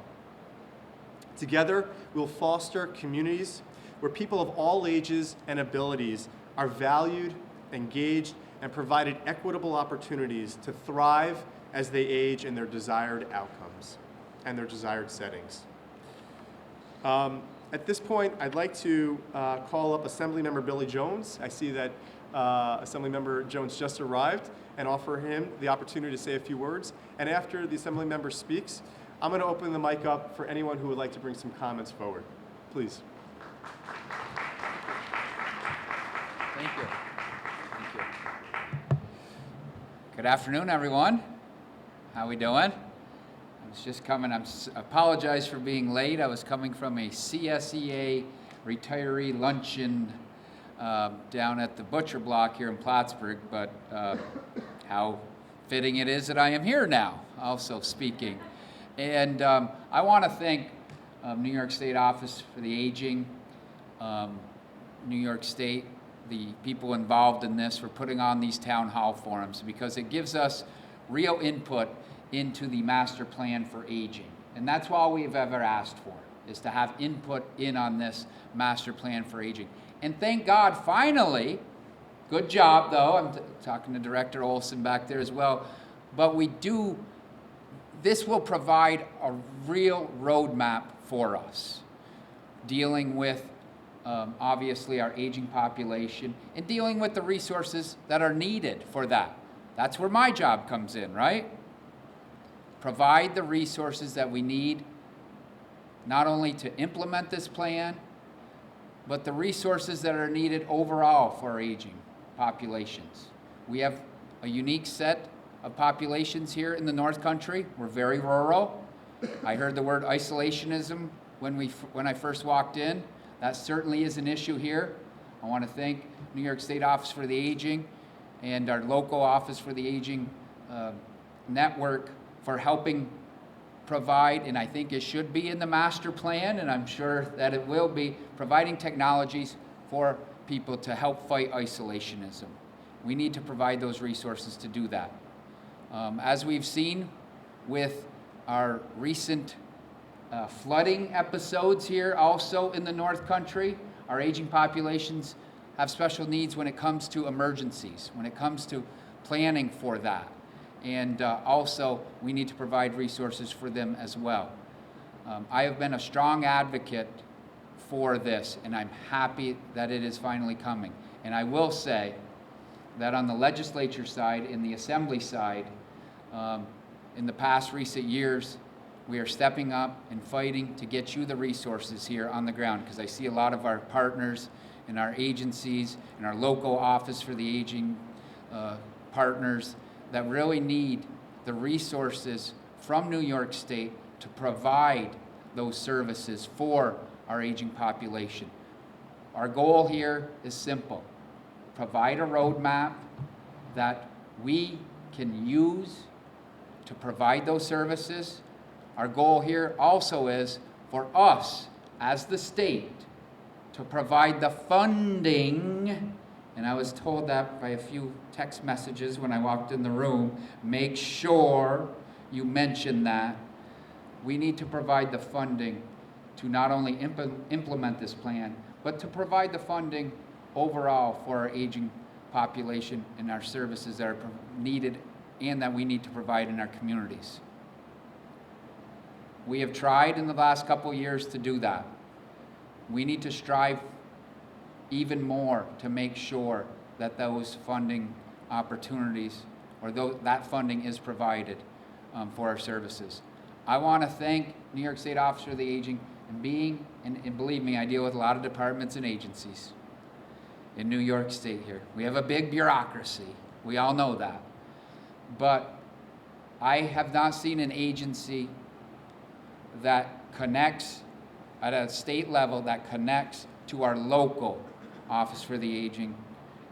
Together, we'll foster communities where people of all ages and abilities are valued, engaged, and provided equitable opportunities to thrive as they age in their desired outcomes and their desired settings. At this point, I'd like to call up Assemblymember Billy Jones. I see that Assemblymember Jones just arrived, and offer him the opportunity to say a few words. And after the Assemblymember speaks, I'm going to open the mic up for anyone who would like to bring some comments forward. Please. Thank you. Thank you. Good afternoon, everyone. How we doing? I was just coming. Apologize for being late. I was coming from a CSEA retiree luncheon down at the Butcher Block here in Plattsburgh, but how fitting it is that I am here now, also speaking. And I want to thank New York State Office for the Aging, New York State, the people involved in this for putting on these town hall forums, because it gives us real input into the master plan for aging. And that's all we've ever asked for, is to have input in on this master plan for aging. And thank God, finally, good job though, I'm talking to Director Olsen back there as well, but this will provide a real roadmap for us, dealing with obviously our aging population and dealing with the resources that are needed for that. That's where my job comes in, right? Provide the resources that we need, not only to implement this plan, but the resources that are needed overall for our aging populations. We have a unique set of populations here in the North Country. We're very rural. I heard the word isolationism when I first walked in. That certainly is an issue here. I want to thank New York State Office for the Aging and our local Office for the Aging network for helping provide, and I think it should be in the master plan, and I'm sure that it will be, providing technologies for people to help fight isolationism. We need to provide those resources to do that. As we've seen with our recent flooding episodes here also in the North Country, our aging populations have special needs when it comes to emergencies, when it comes to planning for that. And also, we need to provide resources for them as well. I have been a strong advocate for this, and I'm happy that it is finally coming. And I will say that on the legislature side, in the assembly side, in the past recent years, we are stepping up and fighting to get you the resources here on the ground, because I see a lot of our partners and our agencies and our local Office for the Aging partners that really need the resources from New York State to provide those services for our aging population. Our goal here is simple: provide a roadmap that we can use to provide those services. Our goal here also is for us as the state to provide the funding, and I was told that by a few text messages when I walked in the room. Make sure you mention that. We need to provide the funding to not only implement this plan, but to provide the funding overall for our aging population and our services that are needed and that we need to provide in our communities. We have tried in the last couple of years to do that. We need to strive even more to make sure that those funding opportunities, or that funding is provided for our services. I want to thank New York State Office for the Aging and believe me, I deal with a lot of departments and agencies in New York State here. We have a big bureaucracy. We all know that. But I have not seen an agency that connects at a state level, that connects to our local Office for the Aging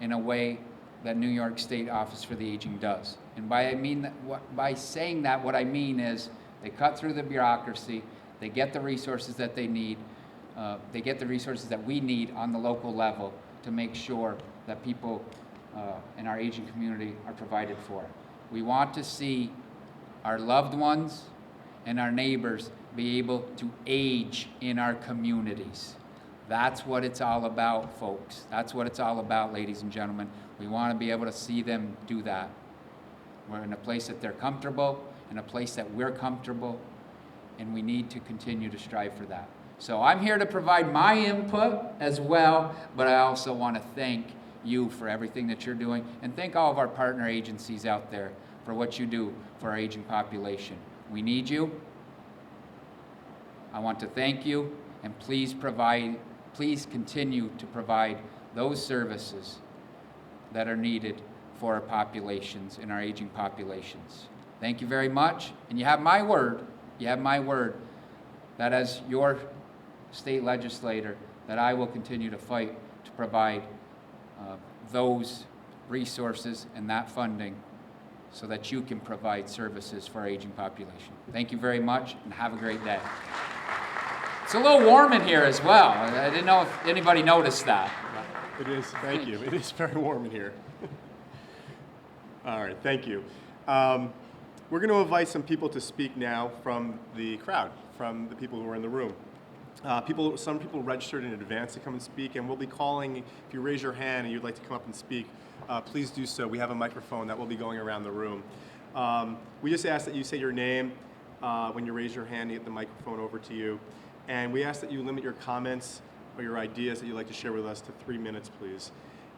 in a way that New York State Office for the Aging does. And by saying that, what I mean is they cut through the bureaucracy, they get the resources that they need, they get the resources that we need on the local level to make sure that people in our aging community are provided for. We want to see our loved ones and our neighbors be able to age in our communities. That's what it's all about, folks. That's what it's all about, ladies and gentlemen. We want to be able to see them do that. We're in a place that they're comfortable, in a place that we're comfortable, and we need to continue to strive for that. So I'm here to provide my input as well, but I also want to thank you for everything that you're doing, and thank all of our partner agencies out there for what you do for our aging population. We need you. I want to thank you, and please continue to provide those services that are needed for our populations and our aging populations. Thank you very much, and you have my word that as your state legislator, that I will continue to fight to provide those resources and that funding so that you can provide services for our aging population. Thank you very much, and have a great day. It's a little warm in here as well. I didn't know if anybody noticed that. It is, thank you. It is very warm in here. All right, thank you. We're going to invite some people to speak now from the crowd, from the people who are in the room. Some people registered in advance to come and speak, and we'll be calling. If you raise your hand and you'd like to come up and speak, please do so. We have a microphone that will be going around the room. We just ask that you say your name when you raise your hand to get the microphone over to you. And we ask that you limit your comments or your ideas that you'd like to share with us to 3 minutes, please.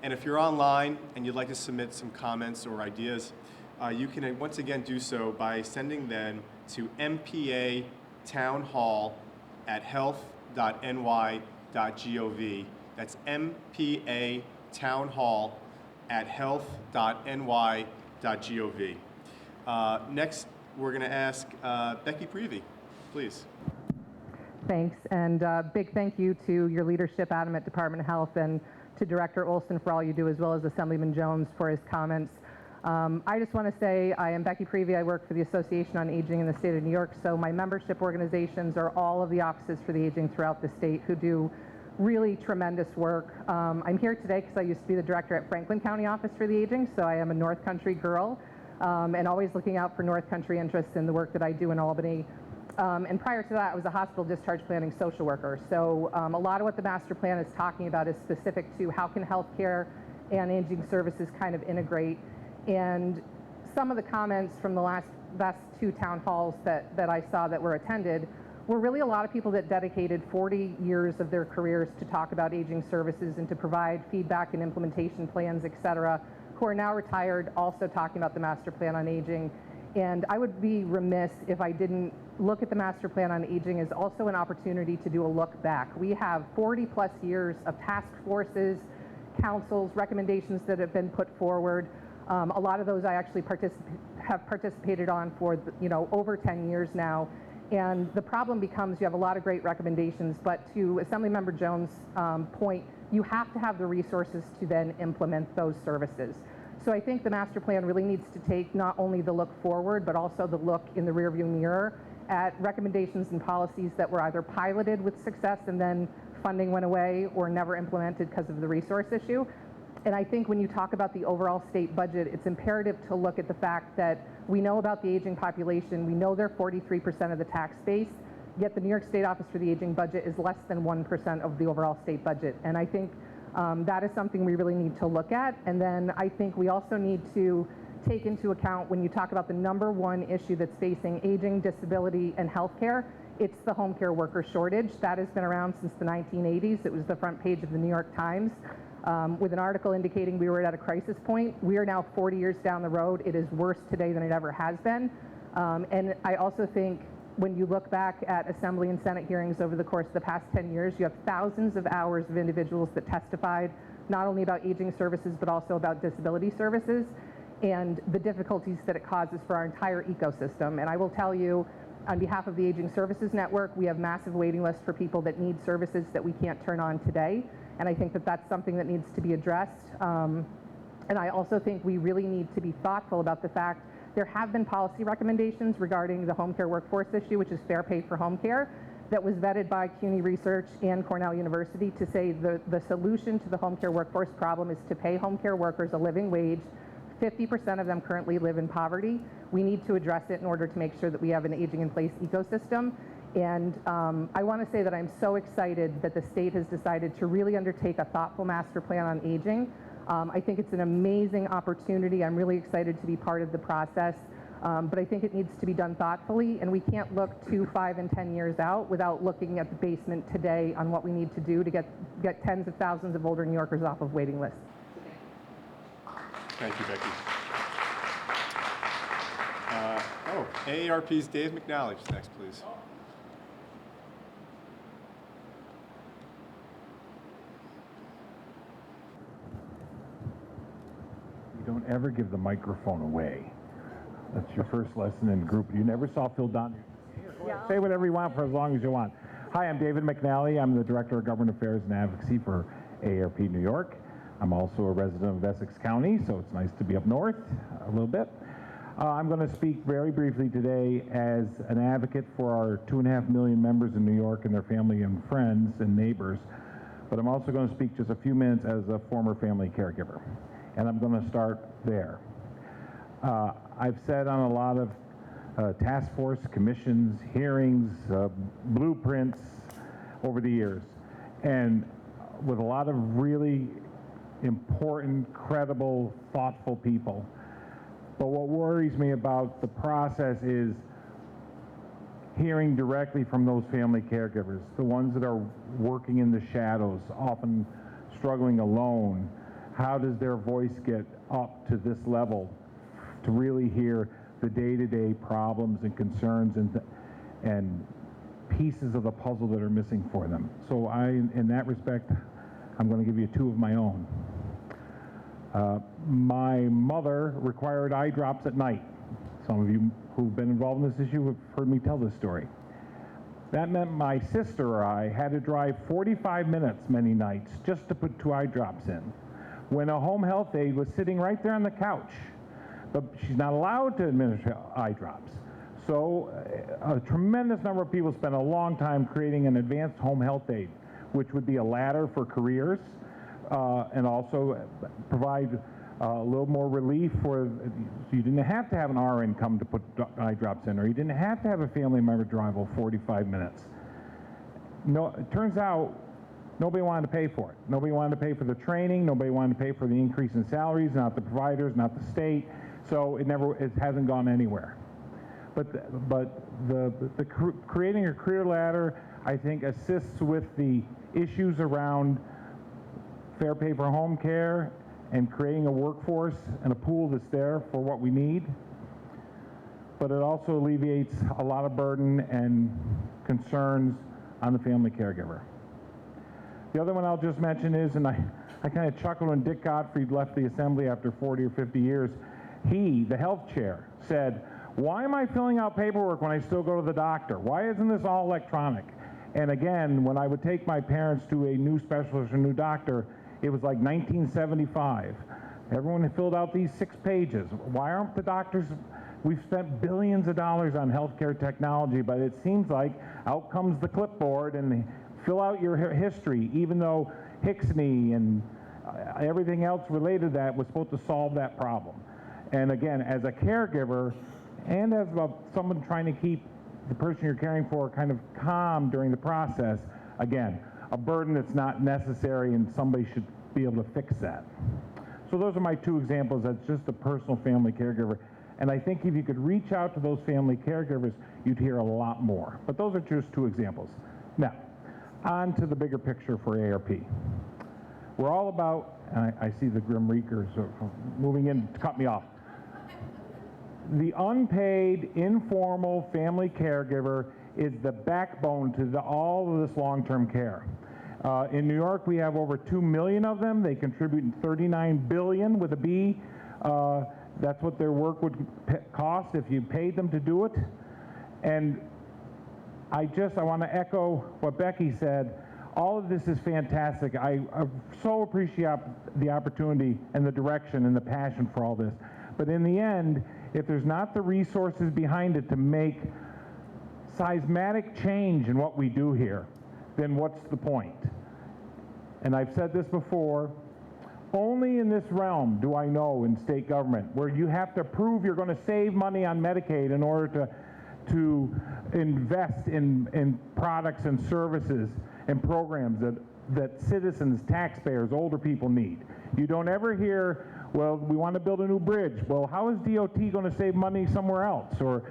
And if you're online and you'd like to submit some comments or ideas, you can once again do so by sending them to mpatownhall@health.ny.gov. That's mpatownhall@health.ny.gov. Next, we're going to ask Becky Prevey, please. Thanks, and big thank you to your leadership, Adam, at Department of Health, and to Director Olsen for all you do, as well as Assemblyman Jones for his comments. I just want to say I am Becky Prevey. I work for the Association on Aging in the state of New York, so my membership organizations are all of the offices for the aging throughout the state who do really tremendous work. I'm here today because I used to be the director at Franklin County Office for the Aging, so I am a North Country girl, and always looking out for North Country interests in the work that I do in Albany. And prior to that, I was a hospital discharge planning social worker. So a lot of what the master plan is talking about is specific to how can healthcare and aging services kind of integrate. And some of the comments from the last 2 town halls that I saw that were attended were really a lot of people that dedicated 40 years of their careers to talk about aging services and to provide feedback and implementation plans, et cetera, who are now retired, also talking about the master plan on aging. And I would be remiss if I didn't look at the master plan on aging as also an opportunity to do a look back. We have 40 plus years of task forces, councils, recommendations that have been put forward. A lot of those I actually have participated on for over 10 years now. And the problem becomes you have a lot of great recommendations, but to Assemblymember Jones' point, you have to have the resources to then implement those services. So I think the master plan really needs to take not only the look forward, but also the look in the rearview mirror at recommendations and policies that were either piloted with success and then funding went away or never implemented because of the resource issue. And I think when you talk about the overall state budget, it's imperative to look at the fact that we know about the aging population. We know they're 43% of the tax base, yet the New York State Office for the Aging budget is less than 1% of the overall state budget. And I think that is something we really need to look at. And then I think we also need to take into account when you talk about the number one issue that's facing aging, disability, and healthcare, it's the home care worker shortage. That has been around since the 1980s. It was the front page of the New York Times with an article indicating we were at a crisis point. We are now 40 years down the road. It is worse today than it ever has been. And I also think when you look back at Assembly and Senate hearings over the course of the past 10 years, you have thousands of hours of individuals that testified not only about aging services, but also about disability services and the difficulties that it causes for our entire ecosystem. And I will tell you, on behalf of the Aging Services Network, we have massive waiting lists for people that need services that we can't turn on today. And I think that that's something that needs to be addressed. And I also think we really need to be thoughtful about the fact there have been policy recommendations regarding the home care workforce issue, which is fair pay for home care. that was vetted by CUNY Research and Cornell University to say the solution to the home care workforce problem is to pay home care workers a living wage. 50% of them currently live in poverty. We need to address it in order to make sure that we have an aging in place ecosystem. And I want to say that I'm so excited that the state has decided to really undertake a thoughtful master plan on aging. I think it's an amazing opportunity. I'm really excited to be part of the process. But I think it needs to be done thoughtfully, and we can't look 2, 5, and 10 years out without looking at the basement today on what we need to do to get tens of thousands of older New Yorkers off of waiting lists. Thank you, Becky. AARP's Dave McNally is next, please. You don't ever give the microphone away. That's your first lesson in group. You never saw Phil Donahue. Yeah. Say whatever you want for as long as you want. Hi, I'm David McNally. I'm the Director of Government Affairs and Advocacy for AARP New York. I'm also a resident of Essex County, so it's nice to be up north a little bit. I'm going to speak very briefly today as an advocate for our 2.5 million members in New York and their family and friends and neighbors. But I'm also going to speak just a few minutes as a former family caregiver. And I'm going to start there. I've said on a lot of task force, commissions, hearings, blueprints over the years, and with a lot of really important, credible, thoughtful people. But what worries me about the process is hearing directly from those family caregivers, the ones that are working in the shadows, often struggling alone. How does their voice get up to this level to really hear the day-to-day problems and concerns and pieces of the puzzle that are missing for them? So in that respect, I'm going to give you 2 of my own. My mother required eye drops at night. Some of you who've been involved in this issue have heard me tell this story. That meant my sister or I had to drive 45 minutes many nights just to put 2 eye drops in, when a home health aide was sitting right there on the couch. But she's not allowed to administer eye drops. So a tremendous number of people spent a long time creating an advanced home health aide, which would be a ladder for careers, and also provide a little more relief for, so you didn't have to have an RN come to put eye drops in, or you didn't have to have a family member drive over 45 minutes. No, it turns out nobody wanted to pay for it. Nobody wanted to pay for the training. Nobody wanted to pay for the increase in salaries, not the providers, not the state. So it hasn't gone anywhere. But creating a career ladder, I think, assists with the issues around fair pay for home care and creating a workforce and a pool that's there for what we need. But it also alleviates a lot of burden and concerns on the family caregiver. The other one I'll just mention is, and I kind of chuckled when Dick Gottfried left the assembly after 40 or 50 years. He, the health chair, said, "Why am I filling out paperwork when I still go to the doctor? Why isn't this all electronic?" And again, when I would take my parents to a new specialist or new doctor, it was like 1975. Everyone had filled out these 6 pages. Why aren't the doctors? We've spent billions of dollars on healthcare technology, but it seems like out comes the clipboard and fill out your history, even though Hixney and everything else related to that was supposed to solve that problem. And again, as a caregiver and as someone trying to keep the person you're caring for kind of calm during the process, again, a burden that's not necessary, and somebody should be able to fix that. So those are my 2 examples. That's just a personal family caregiver. And I think if you could reach out to those family caregivers, you'd hear a lot more. But those are just 2 examples. Now, on to the bigger picture for AARP. We're all about, and I see the Grim Reapers moving in to cut me off. The unpaid, informal family caregiver is the backbone to all of this long-term care. In New York, we have over 2 million of them. They contribute $39 billion with a B. That's what their work would cost if you paid them to do it. And I want to echo what Becky said. All of this is fantastic. I so appreciate the opportunity and the direction and the passion for all this. But in the end, if there's not the resources behind it to make seismic change in what we do here, then what's the point? And I've said this before, only in this realm do I know in state government where you have to prove you're going to save money on Medicaid in order to invest in products and services and programs that citizens, taxpayers, older people need. You don't ever hear, well, we want to build a new bridge. Well, how is DOT going to save money somewhere else? Or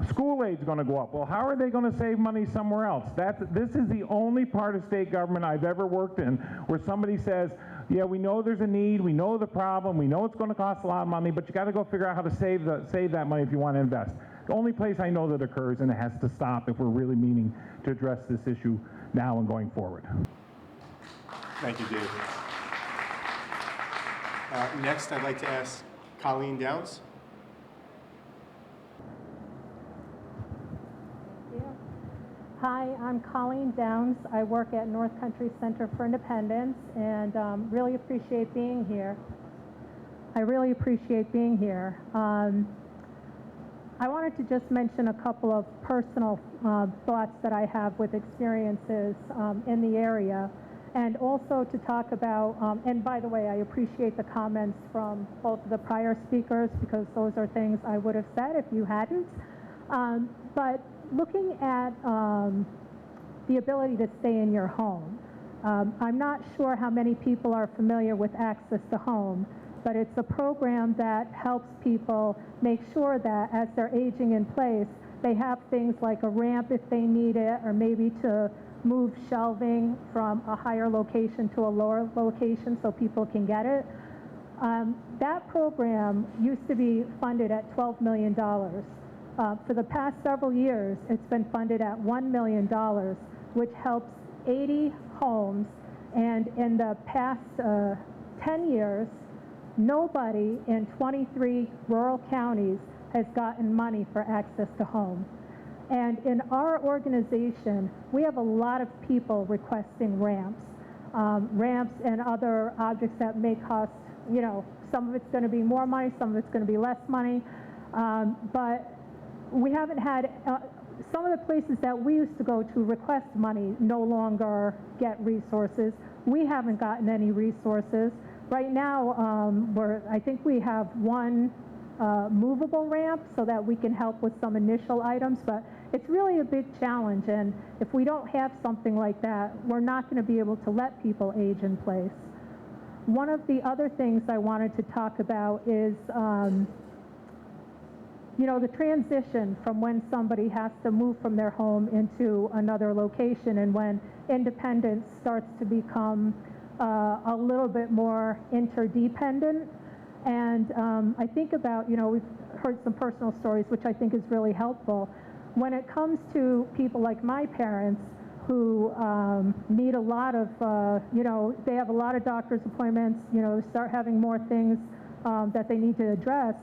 school aid's going to go up. Well, how are they going to save money somewhere else? This is the only part of state government I've ever worked in where somebody says, yeah, we know there's a need, we know the problem, we know it's going to cost a lot of money, but you got to go figure out how to save that money if you want to invest. The only place I know that occurs, and it has to stop if we're really meaning to address this issue now and going forward. Thank you, Dave. Next, I'd like to ask Colleen Downs. Hi, I'm Colleen Downs. I work at North Country Center for Independence and really appreciate being here. I wanted to just mention a couple of personal thoughts that I have with experiences in the area, and also to talk about, and by the way, I appreciate the comments from both of the prior speakers because those are things I would have said if you hadn't. But looking at the ability to stay in your home, I'm not sure how many people are familiar with Access to Home, but it's a program that helps people make sure that as they're aging in place, they have things like a ramp if they need it, or maybe to move shelving from a higher location to a lower location so people can get it. That program used to be funded at $12 million. For the past several years, it's been funded at $1 million, which helps 80 homes. And in the past 10 years, nobody in 23 rural counties has gotten money for Access to Home. And in our organization, we have a lot of people requesting ramps, ramps and other objects that may cost, you know, some of it's going to be more money, some of it's going to be less money, but we haven't had, some of the places that we used to go to request money no longer get resources. We haven't gotten any resources. Right now, I think we have one movable ramp so that we can help with some initial items, but it's really a big challenge, and if we don't have something like that, we're not going to be able to let people age in place. One of the other things I wanted to talk about is you know, the transition from when somebody has to move from their home into another location and when independence starts to become a little bit more interdependent. And I think about, you know, we've heard some personal stories, which I think is really helpful. When it comes to people like my parents who need a lot of, you know, they have a lot of doctor's appointments, you know, start having more things that they need to address.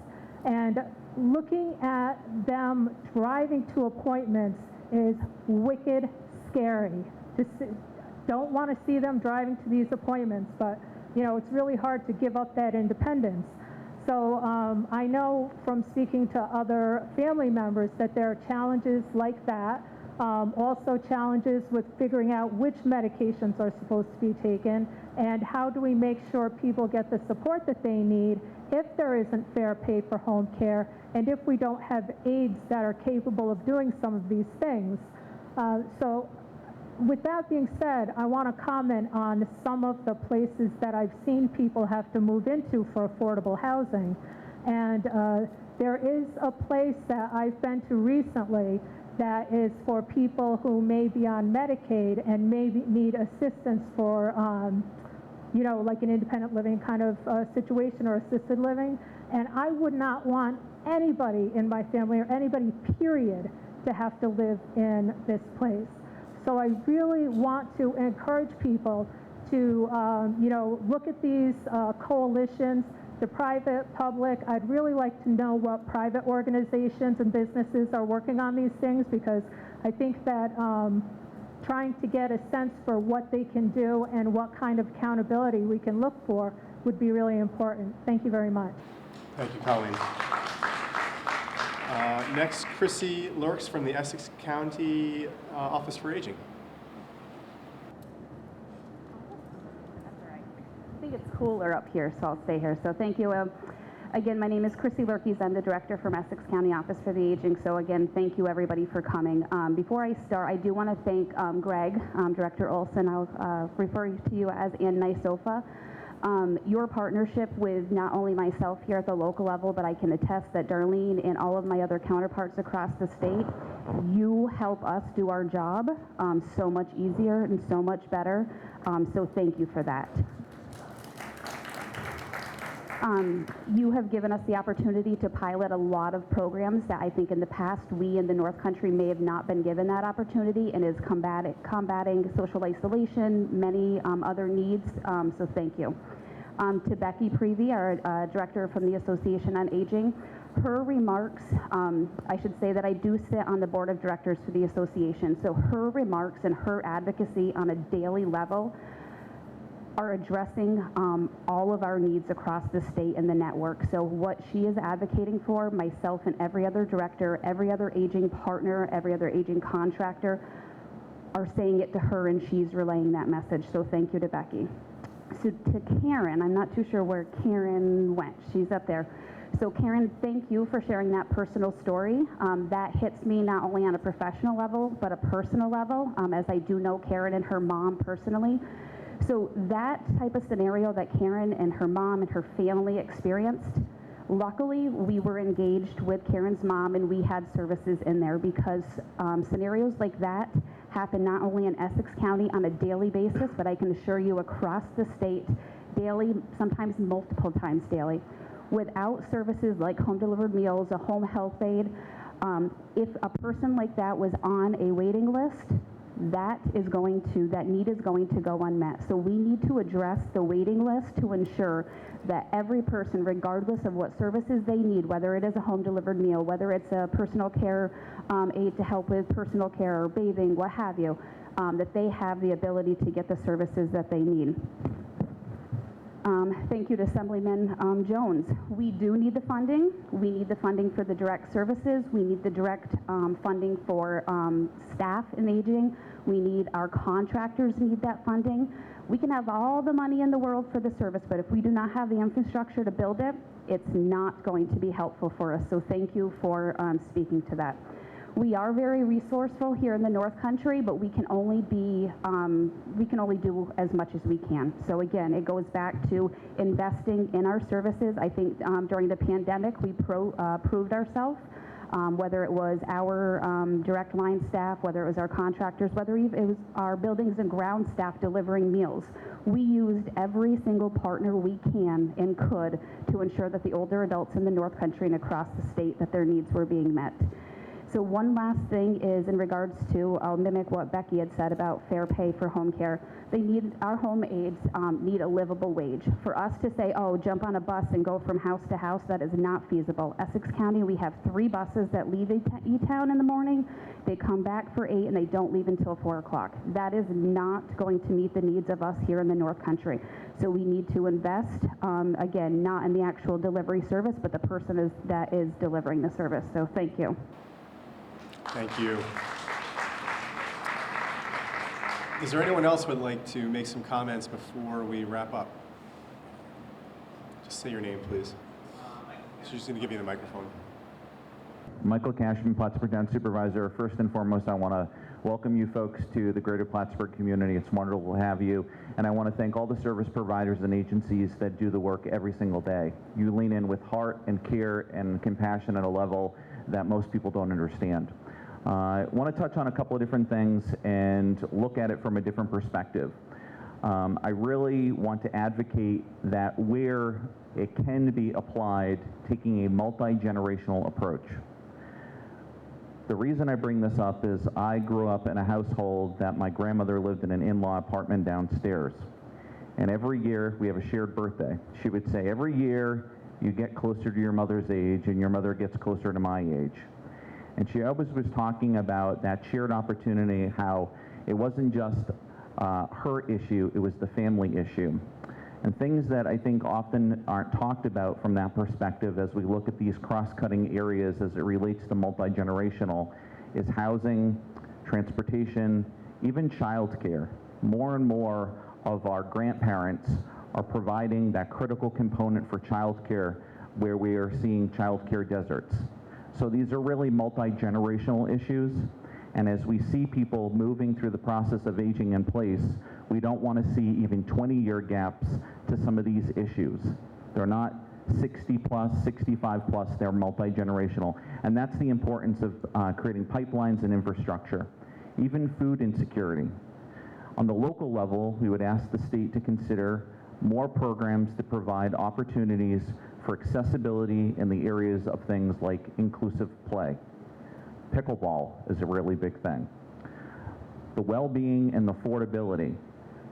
And looking at them driving to appointments is wicked scary. Don't want to see them driving to these appointments, but you know, it's really hard to give up that independence. So I know from speaking to other family members that there are challenges like that. Also challenges with figuring out which medications are supposed to be taken and how do we make sure people get the support that they need if there isn't fair pay for home care and if we don't have aides that are capable of doing some of these things. So with that being said, I want to comment on some of the places that I've seen people have to move into for affordable housing. And there is a place that I've been to recently that is for people who may be on Medicaid and maybe need assistance for, you know, like an independent living kind of situation or assisted living. And I would not want anybody in my family or anybody, period, to have to live in this place. So I really want to encourage people to, you know, look at these coalitions, the private, public. I'd really like to know what private organizations and businesses are working on these things, because I think that trying to get a sense for what they can do and what kind of accountability we can look for would be really important. Thank you very much. Thank you, Colleen. Next, Chrissy Lurks from the Essex County Office for Aging. I think it's cooler up here, so I'll stay here. So thank you. Again, my name is Chrissy Lurkies. I'm the director from Essex County Office for the Aging. So again, thank you everybody for coming. Before I start, I do want to thank Greg, Director Olsen. I'll refer to you as NYSOFA. Your partnership with not only myself here at the local level, but I can attest that Darlene and all of my other counterparts across the state, you help us do our job so much easier and so much better. So thank you for that. You have given us the opportunity to pilot a lot of programs that I think in the past we in the North Country may have not been given that opportunity, and is combating social isolation, many other needs, so thank you. To Becky Prevey, our director from the Association on Aging, her remarks, I should say that I do sit on the board of directors for the association, so her remarks and her advocacy on a daily level are addressing all of our needs across the state and the network. So what she is advocating for, myself and every other director, every other aging partner, every other aging contractor are saying it to her, and she's relaying that message. So thank you to Becky. So to Karen, I'm not too sure where Karen went. She's up there. So Karen, thank you for sharing that personal story. That hits me not only on a professional level, but a personal level, as I do know Karen and her mom personally. So that type of scenario that Karen and her mom and her family experienced, luckily we were engaged with Karen's mom and we had services in there, because scenarios like that happen not only in Essex County on a daily basis, but I can assure you across the state daily, sometimes multiple times daily. Without services like home delivered meals, a home health aide, if a person like that was on a waiting list, that need is going to go unmet. So we need to address the waiting list to ensure that every person, regardless of what services they need, whether it is a home delivered meal, whether it's a personal care aide to help with personal care or bathing, what have you, that they have the ability to get the services that they need. Thank you to Assemblyman Jones. We do need the funding. We need the funding for the direct services. We need the direct funding for staff in aging. We need our contractors need that funding. We can have all the money in the world for the service, but if we do not have the infrastructure to build it, it's not going to be helpful for us. So thank you for speaking to that. We are very resourceful here in the North Country, but we can only do as much as we can. So again, it goes back to investing in our services. I think during the pandemic, we proved ourselves, whether it was our direct line staff, whether it was our contractors, whether it was our buildings and ground staff delivering meals. We used every single partner we can and could to ensure that the older adults in the North Country and across the state, that their needs were being met. So one last thing is in regards to, I'll mimic what Becky had said about fair pay for home care. Our home aides need a livable wage. For us to say, oh, jump on a bus and go from house to house, that is not feasible. Essex County, we have 3 buses that leave E-Town in the morning. They come back for 8 and they don't leave until 4 o'clock. That is not going to meet the needs of us here in the North Country. So we need to invest, again, not in the actual delivery service, but the person that is delivering the service. So thank you. Thank you. Is there anyone else who would like to make some comments before we wrap up? Just say your name, please. She's just going to give you the microphone. Michael Cashman, Plattsburgh Town Supervisor. First and foremost, I want to welcome you folks to the greater Plattsburgh community. It's wonderful to have you. And I want to thank all the service providers and agencies that do the work every single day. You lean in with heart and care and compassion at a level that most people don't understand. I want to touch on a couple of different things and look at it from a different perspective. I really want to advocate that where it can be applied, taking a multi-generational approach. The reason I bring this up is I grew up in a household that my grandmother lived in an in-law apartment downstairs. And every year we have a shared birthday. She would say, every year you get closer to your mother's age and your mother gets closer to my age. And she always was talking about that shared opportunity, how it wasn't just her issue, it was the family issue. And things that I think often aren't talked about from that perspective as we look at these cross-cutting areas as it relates to multi-generational is housing, transportation, even childcare. More and more of our grandparents are providing that critical component for childcare where we are seeing childcare deserts. So these are really multi-generational issues, and as we see people moving through the process of aging in place, we don't want to see even 20-year gaps to some of these issues. They're not 60 plus, 65 plus, they're multi-generational. And that's the importance of creating pipelines and infrastructure. Even food insecurity. On the local level, we would ask the state to consider more programs that provide opportunities for accessibility in the areas of things like inclusive play. Pickleball is a really big thing. The well-being and affordability.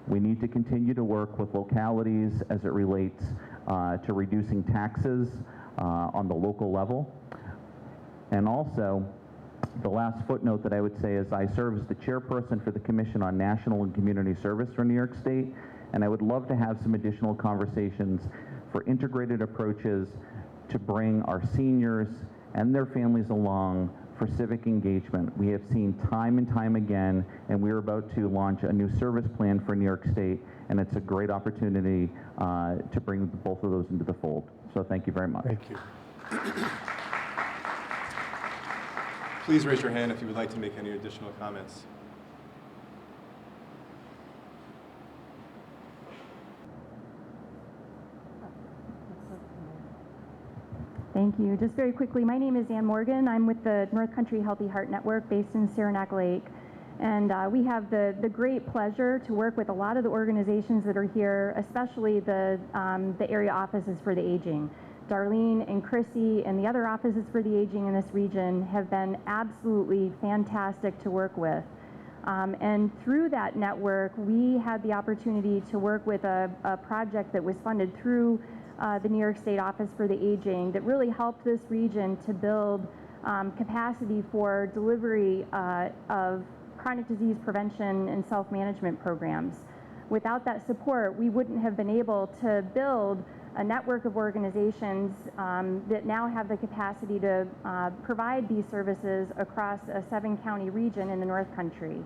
We need to continue to work with localities as it relates to reducing taxes on the local level. And also, the last footnote that I would say is I serve as the chairperson for the Commission on National and Community Service for New York State, and I would love to have some additional conversations for integrated approaches to bring our seniors and their families along for civic engagement. We have seen time and time again, and we're about to launch a new service plan for New York State, and it's a great opportunity to bring both of those into the fold. So thank you very much. Thank you. Please raise your hand if you would like to make any additional comments. Thank you. Just very quickly, my name is Ann Morgan. I'm with the North Country Healthy Heart Network based in Saranac Lake. And we have the great pleasure to work with a lot of the organizations that are here, especially the area offices for the aging. Darlene and Chrissy and the other offices for the aging in this region have been absolutely fantastic to work with. And through that network, we had the opportunity to work with a project that was funded through the New York State Office for the Aging that really helped this region to build capacity for delivery of chronic disease prevention and self-management programs. Without that support, we wouldn't have been able to build a network of organizations that now have the capacity to provide these services across a 7-county region in the North Country.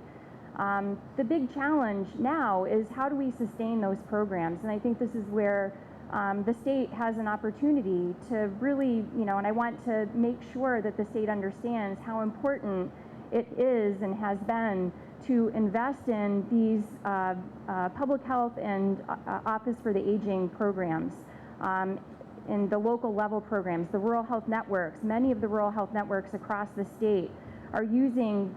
The big challenge now is how do we sustain those programs? And I think this is where the state has an opportunity to really, and I want to make sure that the state understands how important it is and has been to invest in these public health and Office for the Aging programs, in the local level programs, the rural health networks. Many of the rural health networks across the state are using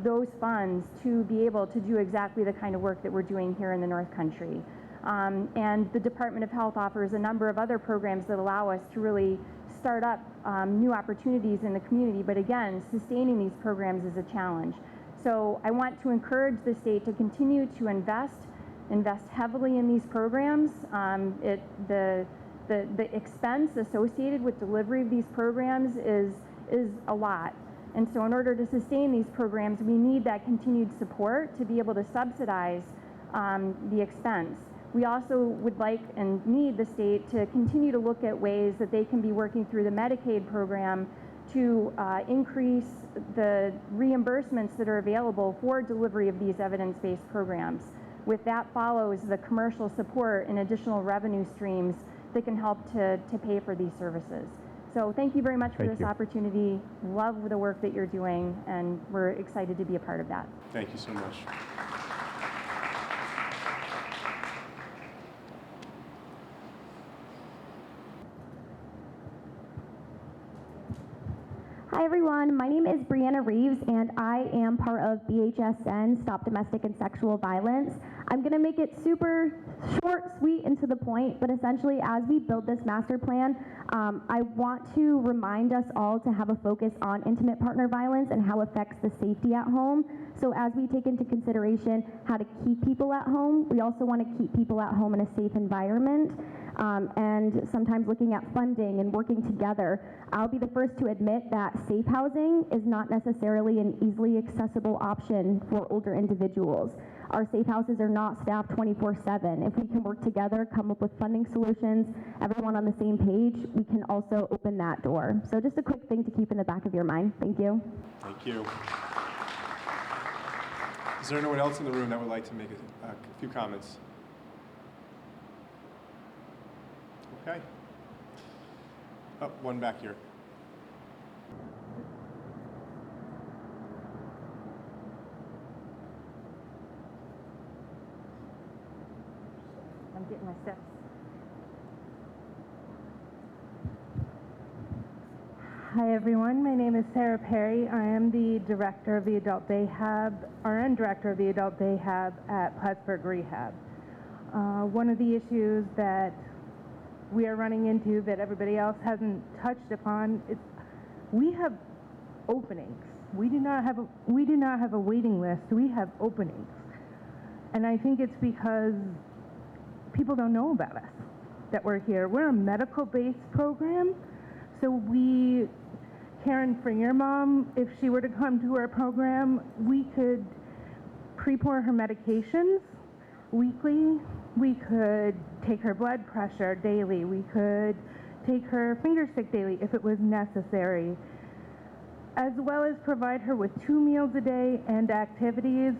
those funds to be able to do exactly the kind of work that we're doing here in the North Country. And the Department of Health offers a number of other programs that allow us to really start up new opportunities in the community, but again, sustaining these programs is a challenge. So I want to encourage the state to continue to invest heavily in these programs. The expense associated with delivery of these programs is a lot. And so in order to sustain these programs, we need that continued support to be able to subsidize the expense. We also would like and need the state to continue to look at ways that they can be working through the Medicaid program to increase the reimbursements that are available for delivery of these evidence-based programs. With that follows the commercial support and additional revenue streams that can help to pay for these services. So thank you very much for this opportunity. Love the work that you're doing, and we're excited to be a part of that. Thank you so much. Hi everyone, my name is Brianna Reeves and I am part of BHSN, Stop Domestic and Sexual Violence. I'm going to make it super short, sweet, and to the point, but essentially as we build this master plan, I want to remind us all to have a focus on intimate partner violence and how it affects the safety at home. So as we take into consideration how to keep people at home, we also want to keep people at home in a safe environment. and sometimes looking at funding and working together. I'll be the first to admit that safe housing is not necessarily an easily accessible option for older individuals. Our safe houses are not staffed 24/7. If we can work together, come up with funding solutions, everyone on the same page, we can also open that door. So just a quick thing to keep in the back of your mind. Thank you. Thank you. Is there anyone else in the room that would like to make a few comments? Okay. Oh, one back here. I'm getting my steps. Hi everyone, my name is Sarah Perry. I am the director of the Adult Day Hub, RN director of the Adult Day Hub at Plattsburgh Rehab. One of the issues that we are running into that everybody else hasn't touched upon is we have openings. We do not have a waiting list. We have openings. And I think it's because people don't know about us, that we're here. We're a medical-based program, so Karen, for your mom, if she were to come to our program, we could pre-pour her medications weekly. We could take her blood pressure daily. We could take her finger stick daily if it was necessary, as well as provide her with 2 meals a day and activities.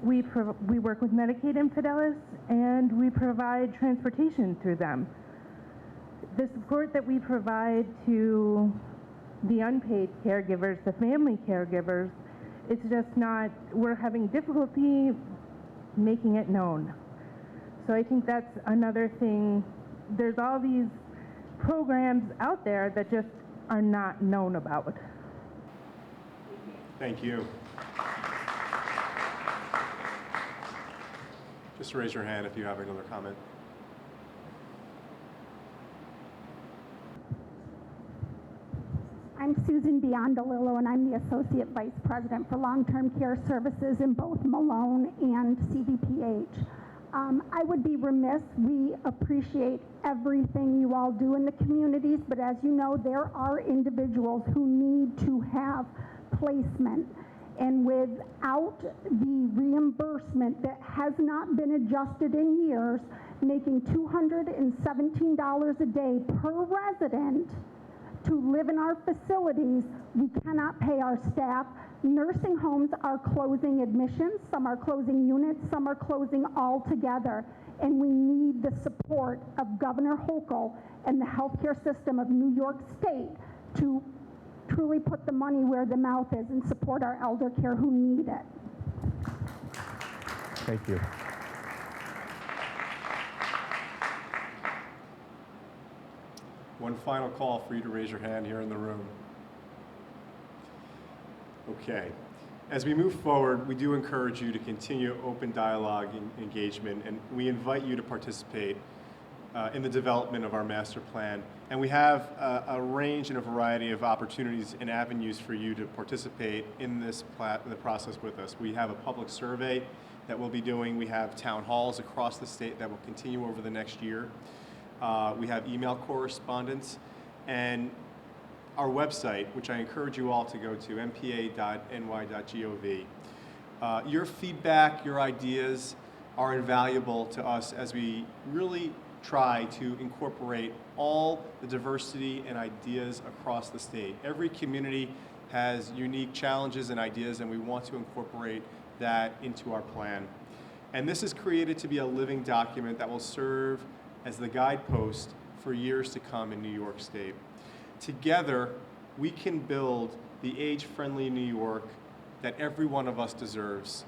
We work with Medicaid and Fidelis, and we provide transportation through them. The support that we provide to the unpaid caregivers, the family caregivers, it's just not, we're having difficulty making it known. So I think that's another thing. There's all these programs out there that just are not known about. Thank you. Just raise your hand if you have another comment. I'm Susan Biondolillo, and I'm the Associate Vice President for Long-Term Care Services in both Malone and CDPH. I would be remiss, we appreciate everything you all do in the communities, but as you know, there are individuals who need to have placement. And without the reimbursement that has not been adjusted in years, making $217 a day per resident to live in our facilities, we cannot pay our staff. Nursing homes are closing admissions, some are closing units, some are closing altogether, and we need the support of Governor Hochul and the healthcare system of New York State to truly put the money where the mouth is and support our elder care who need it. Thank you. One final call for you to raise your hand here in the room. Okay. As we move forward, we do encourage you to continue open dialogue and engagement, and we invite you to participate in the development of our master plan. And we have a range and a variety of opportunities and avenues for you to participate in this the process with us. We have a public survey that we'll be doing. We have town halls across the state that will continue over the next year. We have email correspondence, and our website, which I encourage you all to go to, mpa.ny.gov. Your feedback, your ideas are invaluable to us as we really try to incorporate all the diversity and ideas across the state. Every community has unique challenges and ideas, and we want to incorporate that into our plan. And this is created to be a living document that will serve as the guidepost for years to come in New York State. Together, we can build the age-friendly New York that every one of us deserves.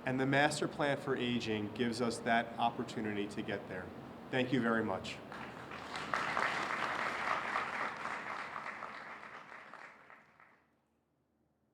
And the Master Plan for Aging gives us that opportunity to get there. Thank you very much.